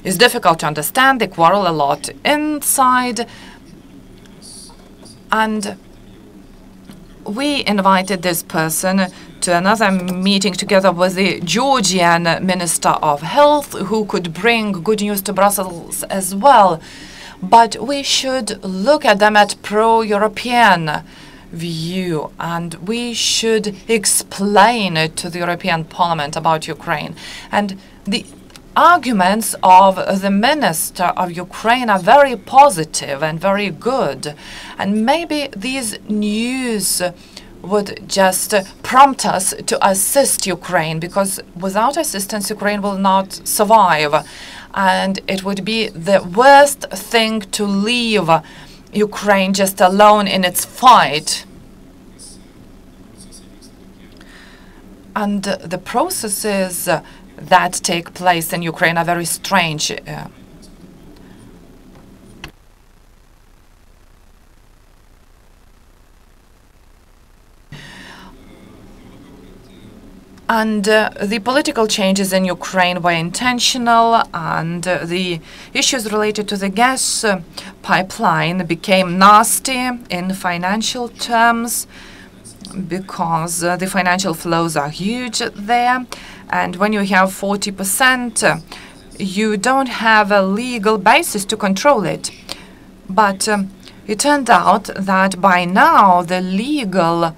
is difficult to understand, they quarrel a lot inside, and we invited this person to another meeting together with the Georgian Minister of Health, who could bring good news to Brussels as well. But we should look at them at pro-European view, and we should explain it to the European Parliament about Ukraine. And the arguments of the Minister of Ukraine are very positive and very good. And maybe these news would just prompt us to assist Ukraine, because without assistance, Ukraine will not survive. And it would be the worst thing to leave Ukraine just alone in its fight. And the processes that take place in Ukraine are very strange. And the political changes in Ukraine were intentional, and the issues related to the gas pipeline became nasty in financial terms, because the financial flows are huge there. And when you have 40%, you don't have a legal basis to control it. But it turned out that by now the legal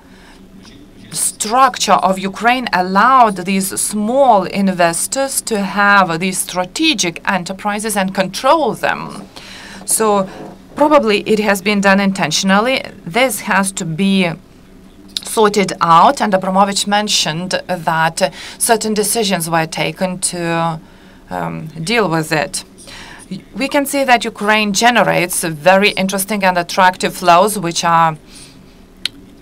structure of Ukraine allowed these small investors to have these strategic enterprises and control them. So probably it has been done intentionally. This has to be sorted out, and Abramovich mentioned that certain decisions were taken to deal with it. We can see that Ukraine generates very interesting and attractive flows, which are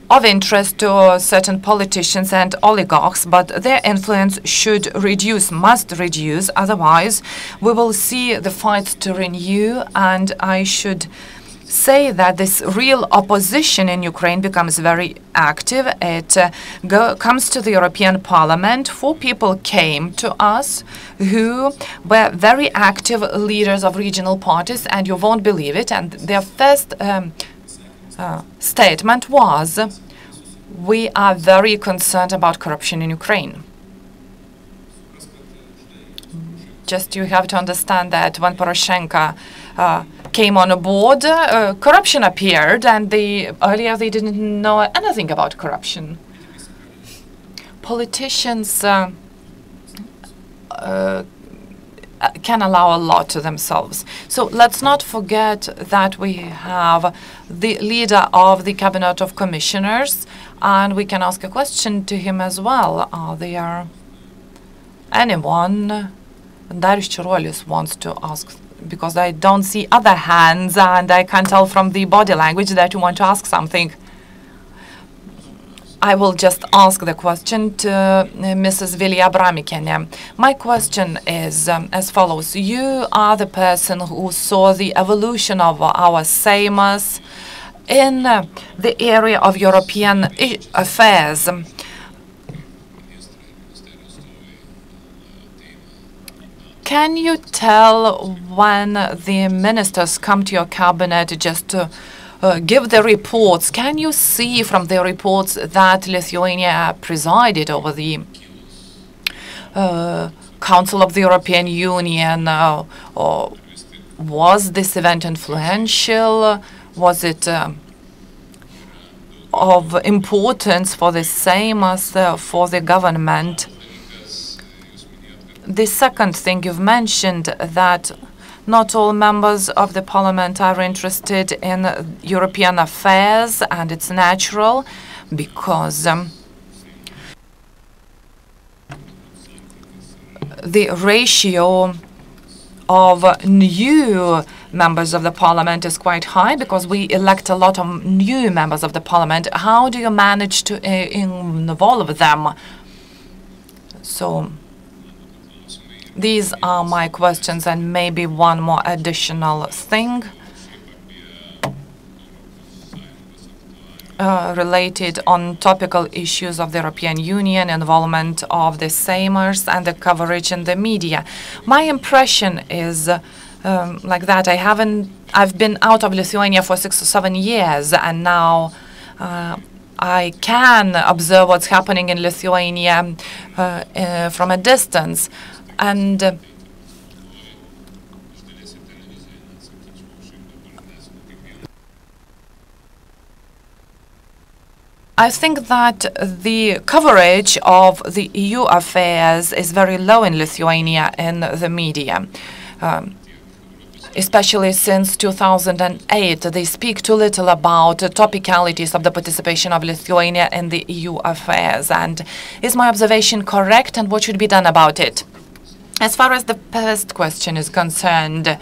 of interest to certain politicians and oligarchs, but their influence should reduce, must reduce, otherwise we will see the fights to renew. And I should say that this real opposition in Ukraine becomes very active. It comes to the European Parliament. 4 people came to us who were very active leaders of regional parties, and you won't believe it. And their first statement was, "We are very concerned about corruption in Ukraine." Just you have to understand that when Poroshenko came on board, corruption appeared, and earlier they didn't know anything about corruption. Politicians can allow a lot to themselves. So let's not forget that we have the leader of the Cabinet of Commissioners, and we can ask a question to him as well. Are there anyone Darius Chirolis wants to ask, because I don't see other hands and I can tell from the body language that you want to ask something. I will just ask the question to Mrs. Vilija Abramikene. My question is as follows. You are the person who saw the evolution of our Seimas in the area of European affairs. Can you tell when the ministers come to your cabinet just to give the reports? Can you see from the reports that Lithuania presided over the Council of the European Union? Or was this event influential? Was it of importance for the same as for the government? The second thing you've mentioned, that not all members of the parliament are interested in European affairs, and it's natural because the ratio of new members of the parliament is quite high because we elect a lot of new members of the parliament. How do you manage to involve them? So these are my questions, and maybe one more additional thing related on topical issues of the European Union, involvement of the Seimers and the coverage in the media. My impression is like that. I've been out of Lithuania for 6 or 7 years, and now I can observe what's happening in Lithuania from a distance. And I think that the coverage of the EU affairs is very low in Lithuania in the media. Especially since 2008, they speak too little about topicalities of the participation of Lithuania in the EU affairs. And is my observation correct, and what should be done about it? As far as the first question is concerned,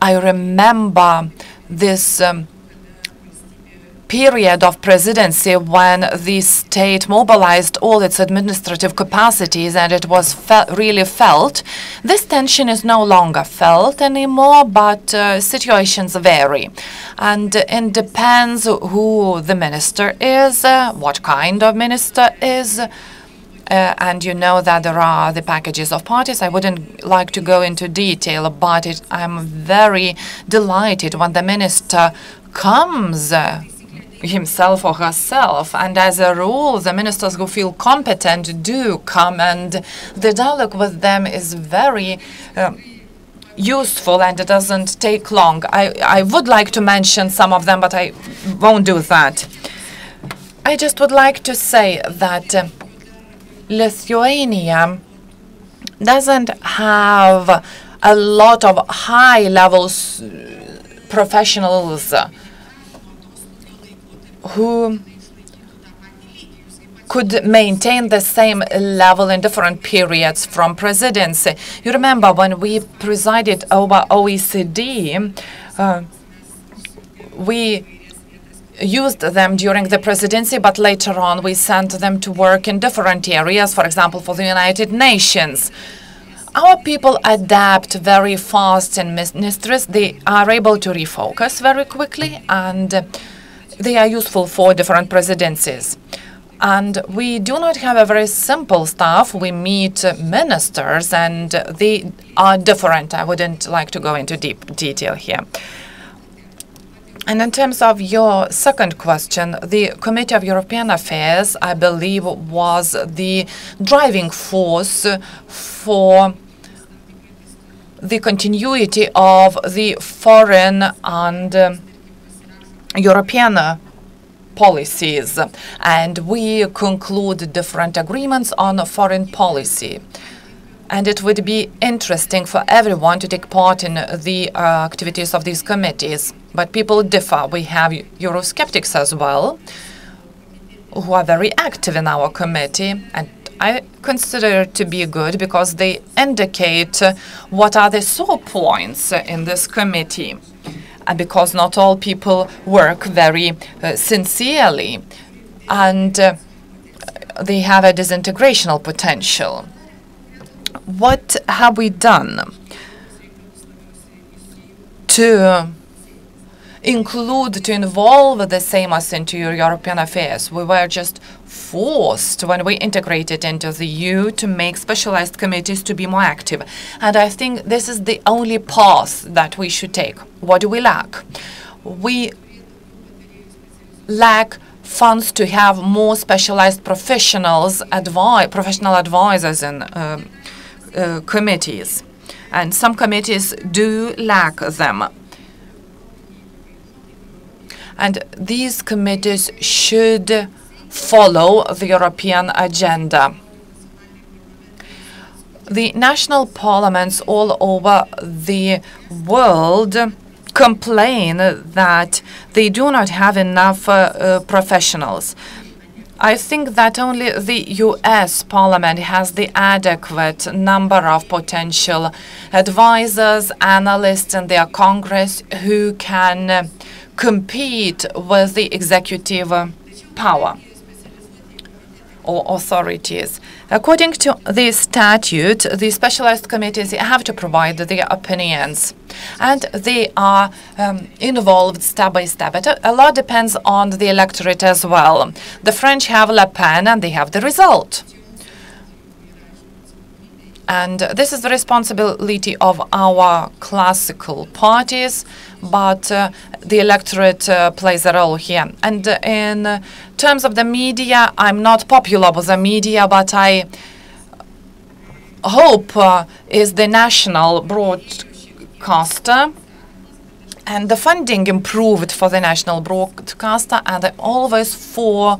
I remember this period of presidency when the state mobilized all its administrative capacities, and it was really felt. This tension is no longer felt anymore, but situations vary. And it depends who the minister is, what kind of minister is. And you know that there are the packages of parties. I wouldn't like to go into detail about it. I'm very delighted when the minister comes himself or herself, and as a rule the ministers who feel competent do come, and the dialogue with them is very useful, and it doesn't take long. I would like to mention some of them, but I won't do that. I just would like to say that Lithuania doesn't have a lot of high-level professionals who could maintain the same level in different periods from presidency. You remember when we presided over OECD, we used them during the presidency, but later on we sent them to work in different areas, for example, for the United Nations. Our people adapt very fast in ministries. They are able to refocus very quickly, and they are useful for different presidencies. And we do not have a very simple staff. We meet ministers, and they are different. I wouldn't like to go into deep detail here. And in terms of your second question, the Committee of European Affairs, I believe, was the driving force for the continuity of the foreign and European policies. And we conclude different agreements on foreign policy. And it would be interesting for everyone to take part in the activities of these committees. But people differ. We have Eurosceptics as well, who are very active in our committee, and I consider it to be good because they indicate what are the sore points in this committee, and because not all people work very sincerely, and they have a disintegrational potential. What have we done to involve the Seimas into European affairs? We were just forced, when we integrated into the EU, to make specialized committees to be more active. And I think this is the only path that we should take. What do we lack? We lack funds to have more specialized professional advisors in committees. And some committees do lack them. And these committees should follow the European agenda. The national parliaments all over the world complain that they do not have enough professionals. I think that only the US Parliament has the adequate number of potential advisors, analysts in their Congress who can compete with the executive power or authorities. According to the statute, the specialized committees have to provide their opinions, and they are involved step by step. A lot depends on the electorate as well. The French have Le Pen, and they have the result. And this is the responsibility of our classical parties, but the electorate plays a role here. And in terms of the media, I'm not popular with the media, but I hope is the national broadcaster, and the funding improved for the national broadcaster, and I'm always for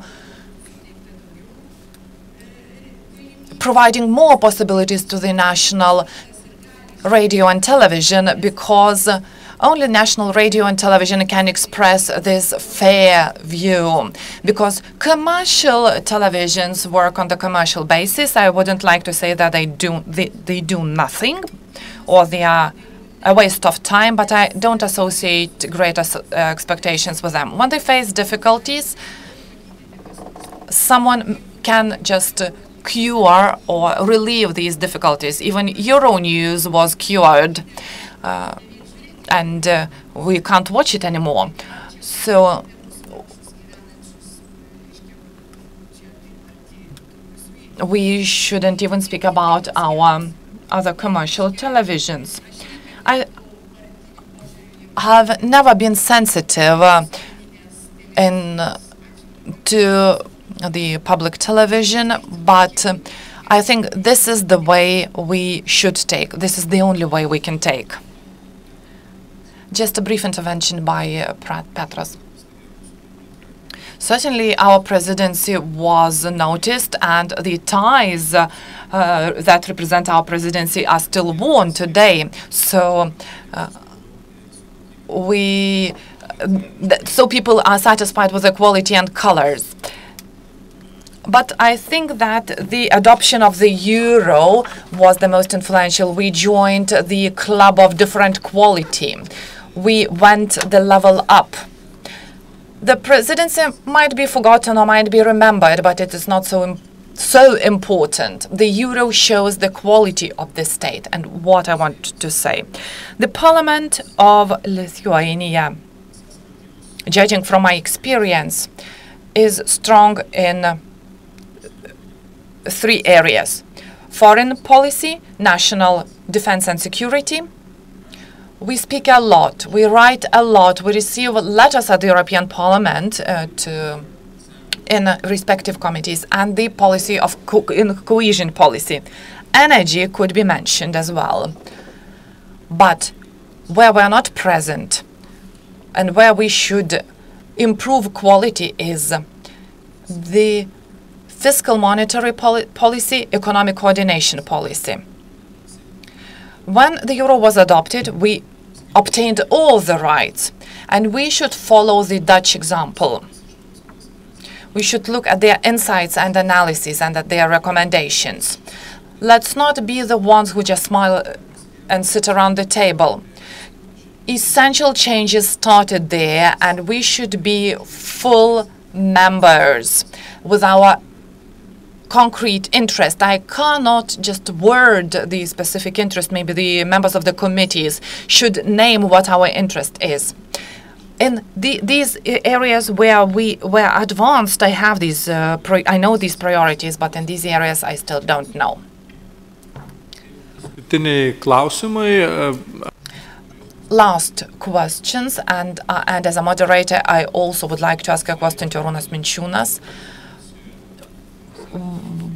providing more possibilities to the national radio and television, because only national radio and television can express this fair view. Because commercial televisions work on the commercial basis. I wouldn't like to say that they do nothing or they are a waste of time, but I don't associate great expectations with them. When they face difficulties, someone can just cure or relieve these difficulties. Even Euronews was cured, and we can't watch it anymore. So we shouldn't even speak about our other commercial televisions. I have never been sensitive to the public television, but I think this is the way we should take. This is the only way we can take. Just a brief intervention by Petras. Certainly, our presidency was noticed, and the ties that represent our presidency are still worn today. So so people are satisfied with the quality and colors. But I think that the adoption of the euro was the most influential. We joined the club of different quality. We went the level up. The presidency might be forgotten or might be remembered, but it is not so important. The euro shows the quality of the state. And what I want to say, the Parliament of Lithuania, judging from my experience, is strong in three areas: foreign policy, national defense and security. We speak a lot, we write a lot, we receive letters at the European Parliament in respective committees, and the policy of cohesion policy. Energy could be mentioned as well. But where we're not present and where we should improve quality is the fiscal monetary policy, economic coordination policy. When the euro was adopted, we obtained all the rights, and we should follow the Dutch example. We should look at their insights and analysis and at their recommendations. Let's not be the ones who just smile and sit around the table. Essential changes started there, and we should be full members with our concrete interest. I cannot just word the specific interest. Maybe the members of the committees should name what our interest is. In these areas where we're advanced, I have these. I know these priorities, but in these areas, I still don't know. Last questions, and as a moderator, I also would like to ask a question to Arūnas Minčiūnas.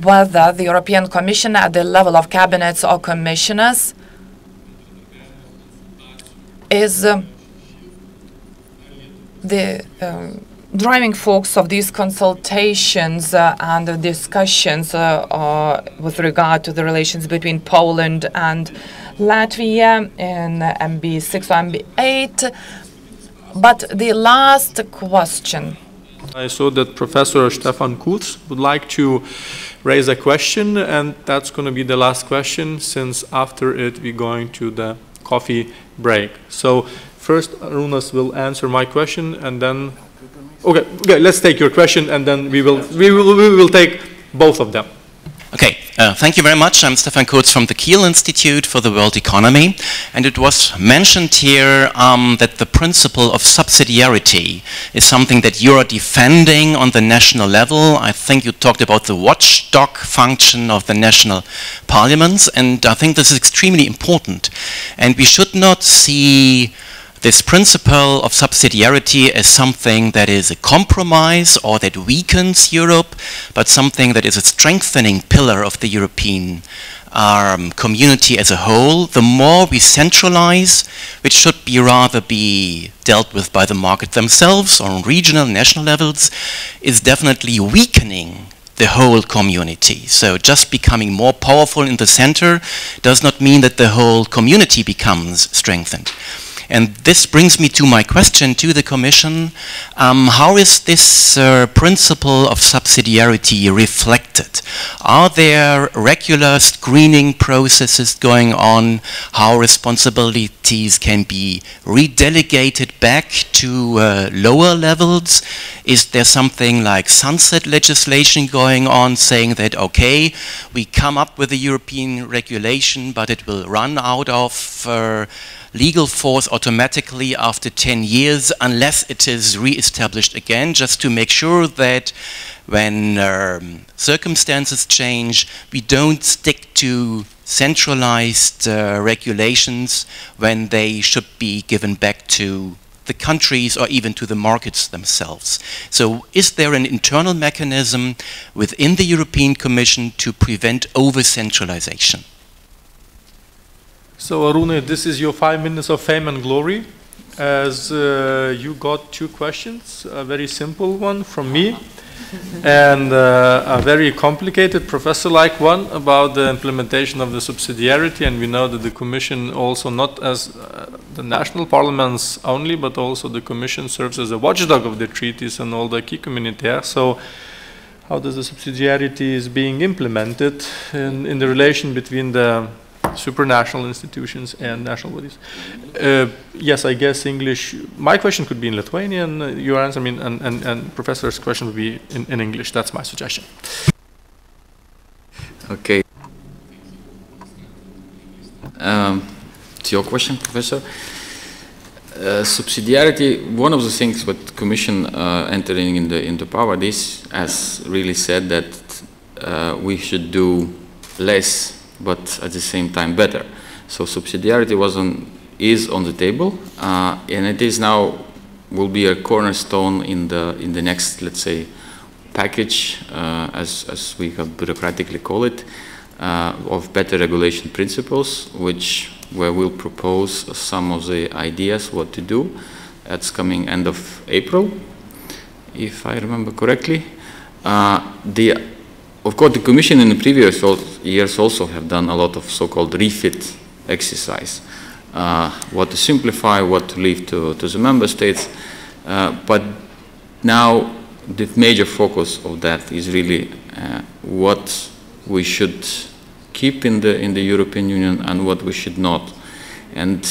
Whether the European Commission at the level of cabinets or commissioners is the driving force of these consultations and the discussions with regard to the relations between Poland and Latvia in MB6 or MB8. But the last question. I saw that Professor Stefan Kurz would like to raise a question, and that's going to be the last question, since after it we're going to the coffee break. So first Arūnas will answer my question, and then okay, let's take your question, and then we will take both of them. Okay, thank you very much. I'm Stefan Kurz from the Kiel Institute for the World Economy, and it was mentioned here that the principle of subsidiarity is something that you are defending on the national level. I think you talked about the watchdog function of the national parliaments, and I think this is extremely important. And we should not see this principle of subsidiarity as something that is a compromise or that weakens Europe, but something that is a strengthening pillar of the European community as a whole. The more we centralize, which should be rather be dealt with by the market themselves or on regional, national levels, is definitely weakening the whole community. So just becoming more powerful in the center does not mean that the whole community becomes strengthened. And this brings me to my question to the Commission. How is this principle of subsidiarity reflected? Are there regular screening processes going on? How responsibilities can be redelegated back to lower levels? Is there something like sunset legislation going on, saying that, okay, we come up with a European regulation, but it will run out of legal force automatically after 10 years unless it is re-established again, just to make sure that when circumstances change, we don't stick to centralized regulations when they should be given back to the countries or even to the markets themselves. So is there an internal mechanism within the European Commission to prevent over-centralization? So Arūnas, this is your 5 minutes of fame and glory, as you got 2 questions, a very simple one from me and a very complicated professor-like one about the implementation of the subsidiarity. And we know that the Commission also, not as the national parliaments only, but also the Commission serves as a watchdog of the treaties and all the acquis communautaire. So how does the subsidiarity is being implemented in the relation between the supranational institutions and national bodies? Yes, I guess English. My question could be in Lithuanian. Your answer, I mean, and Professor's question would be in English. That's my suggestion. Okay. To your question, Professor, subsidiarity. One of the things what the Commission entering into power, this has really said that we should do less, but at the same time better. So subsidiarity is on the table, and it is now will be a cornerstone in the next, let's say, package, as we have bureaucratically call it, of better regulation principles, where we'll propose some of the ideas what to do. That's coming end of April, if I remember correctly. Of course, the Commission in the previous years also have done a lot of so-called refit exercise. What to simplify, what to leave to the member states. But now the major focus of that is really what we should keep in the European Union and what we should not. And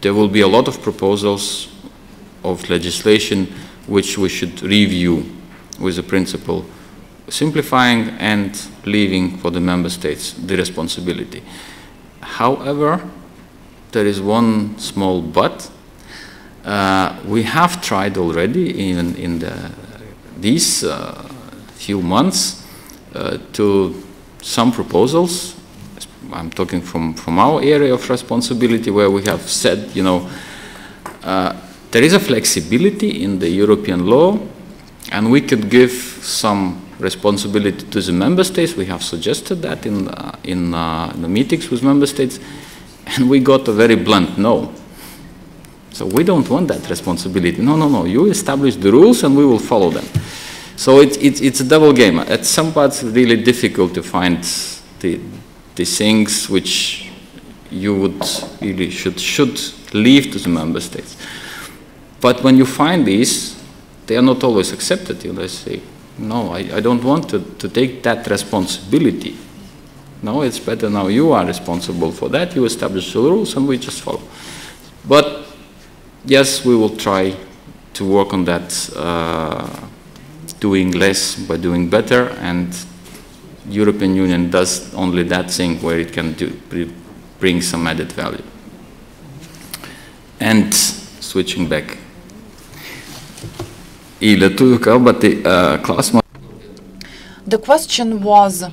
there will be a lot of proposals of legislation which we should review with the principle simplifying and leaving for the member states the responsibility. However, there is one small but. We have tried already in these few months to some proposals. I'm talking from our area of responsibility, where we have said, you know, there is a flexibility in the European law, and we could give some responsibility to the member states. We have suggested that in the meetings with member states, and we got a very blunt no. So we don't want that responsibility. No, no, no. You establish the rules, and we will follow them. So it's a double game. At some parts, it's really difficult to find the things which you would really should leave to the member states. But when you find these, they are not always accepted. You say, no, I don't want to take that responsibility. No, it's better now you are responsible for that. You establish the rules, and we just follow. But yes, we will try to work on that, doing less by doing better, and European Union does only that thing where it can bring some added value. And switching back. The question was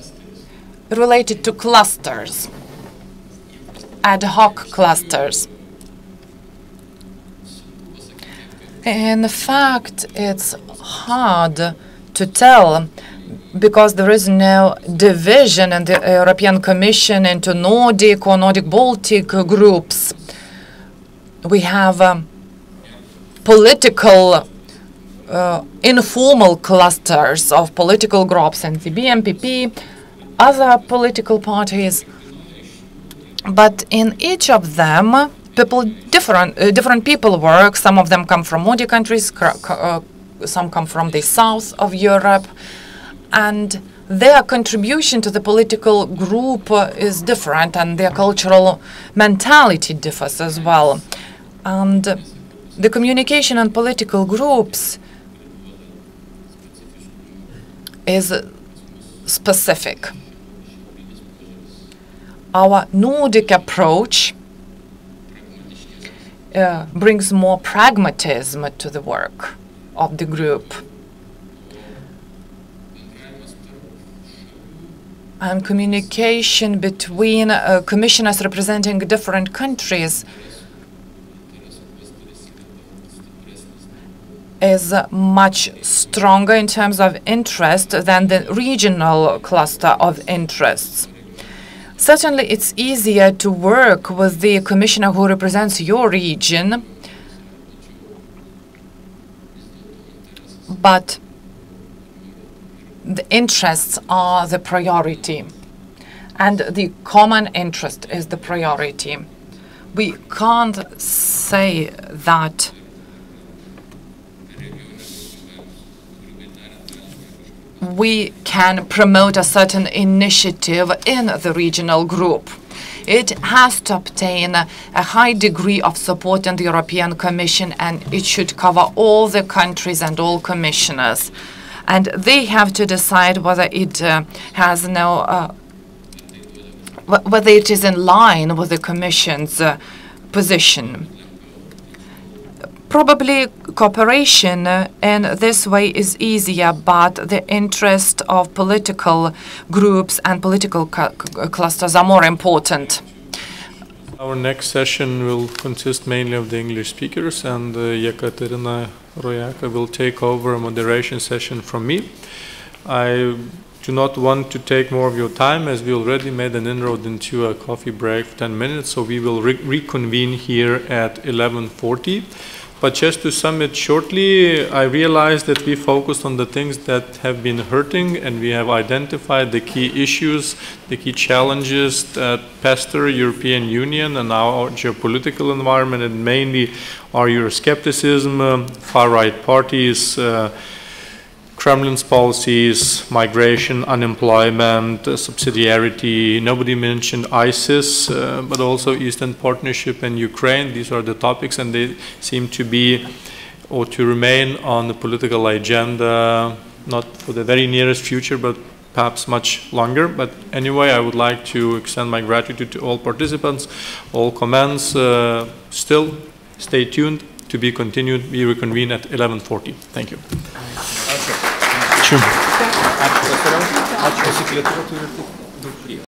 related to clusters, ad hoc clusters. In fact, it's hard to tell because there is no division in the European Commission into Nordic or Nordic-Baltic groups. We have political informal clusters of political groups, NCB, MPP, other political parties. But in each of them, different people work. Some of them come from Nordic countries, some come from the south of Europe, and their contribution to the political group is different, and their cultural mentality differs as well. And the communication on political groups is specific. Our Nordic approach brings more pragmatism to the work of the group. And communication between commissioners representing different countries is much stronger in terms of interest than the regional cluster of interests. Certainly, it's easier to work with the commissioner who represents your region, but the interests are the priority, and the common interest is the priority. We can't say that we can promote a certain initiative in the regional group. It has to obtain a high degree of support in the European Commission, and it should cover all the countries and all commissioners. And they have to decide whether it has whether it is in line with the Commission's position. Probably cooperation in this way is easier, but the interest of political groups and political clusters are more important. Our next session will consist mainly of the English speakers, and Yekaterina Royaka will take over a moderation session from me. I do not want to take more of your time, as we already made an inroad into a coffee break for 10 minutes, so we will reconvene here at 11:40. But just to sum it shortly, I realized that we focused on the things that have been hurting, and we have identified the key issues, the key challenges that pester European Union and our geopolitical environment, and mainly our Euroscepticism, far-right parties, Kremlin's policies, migration, unemployment, subsidiarity. Nobody mentioned ISIS, but also Eastern Partnership and Ukraine. These are the topics, and they seem to be or to remain on the political agenda, not for the very nearest future, but perhaps much longer. But anyway, I would like to extend my gratitude to all participants, all comments. Still, stay tuned, to be continued. We reconvene at 11:40. Thank you. Ačiū. Ačiū. Ačiū. Ačiū.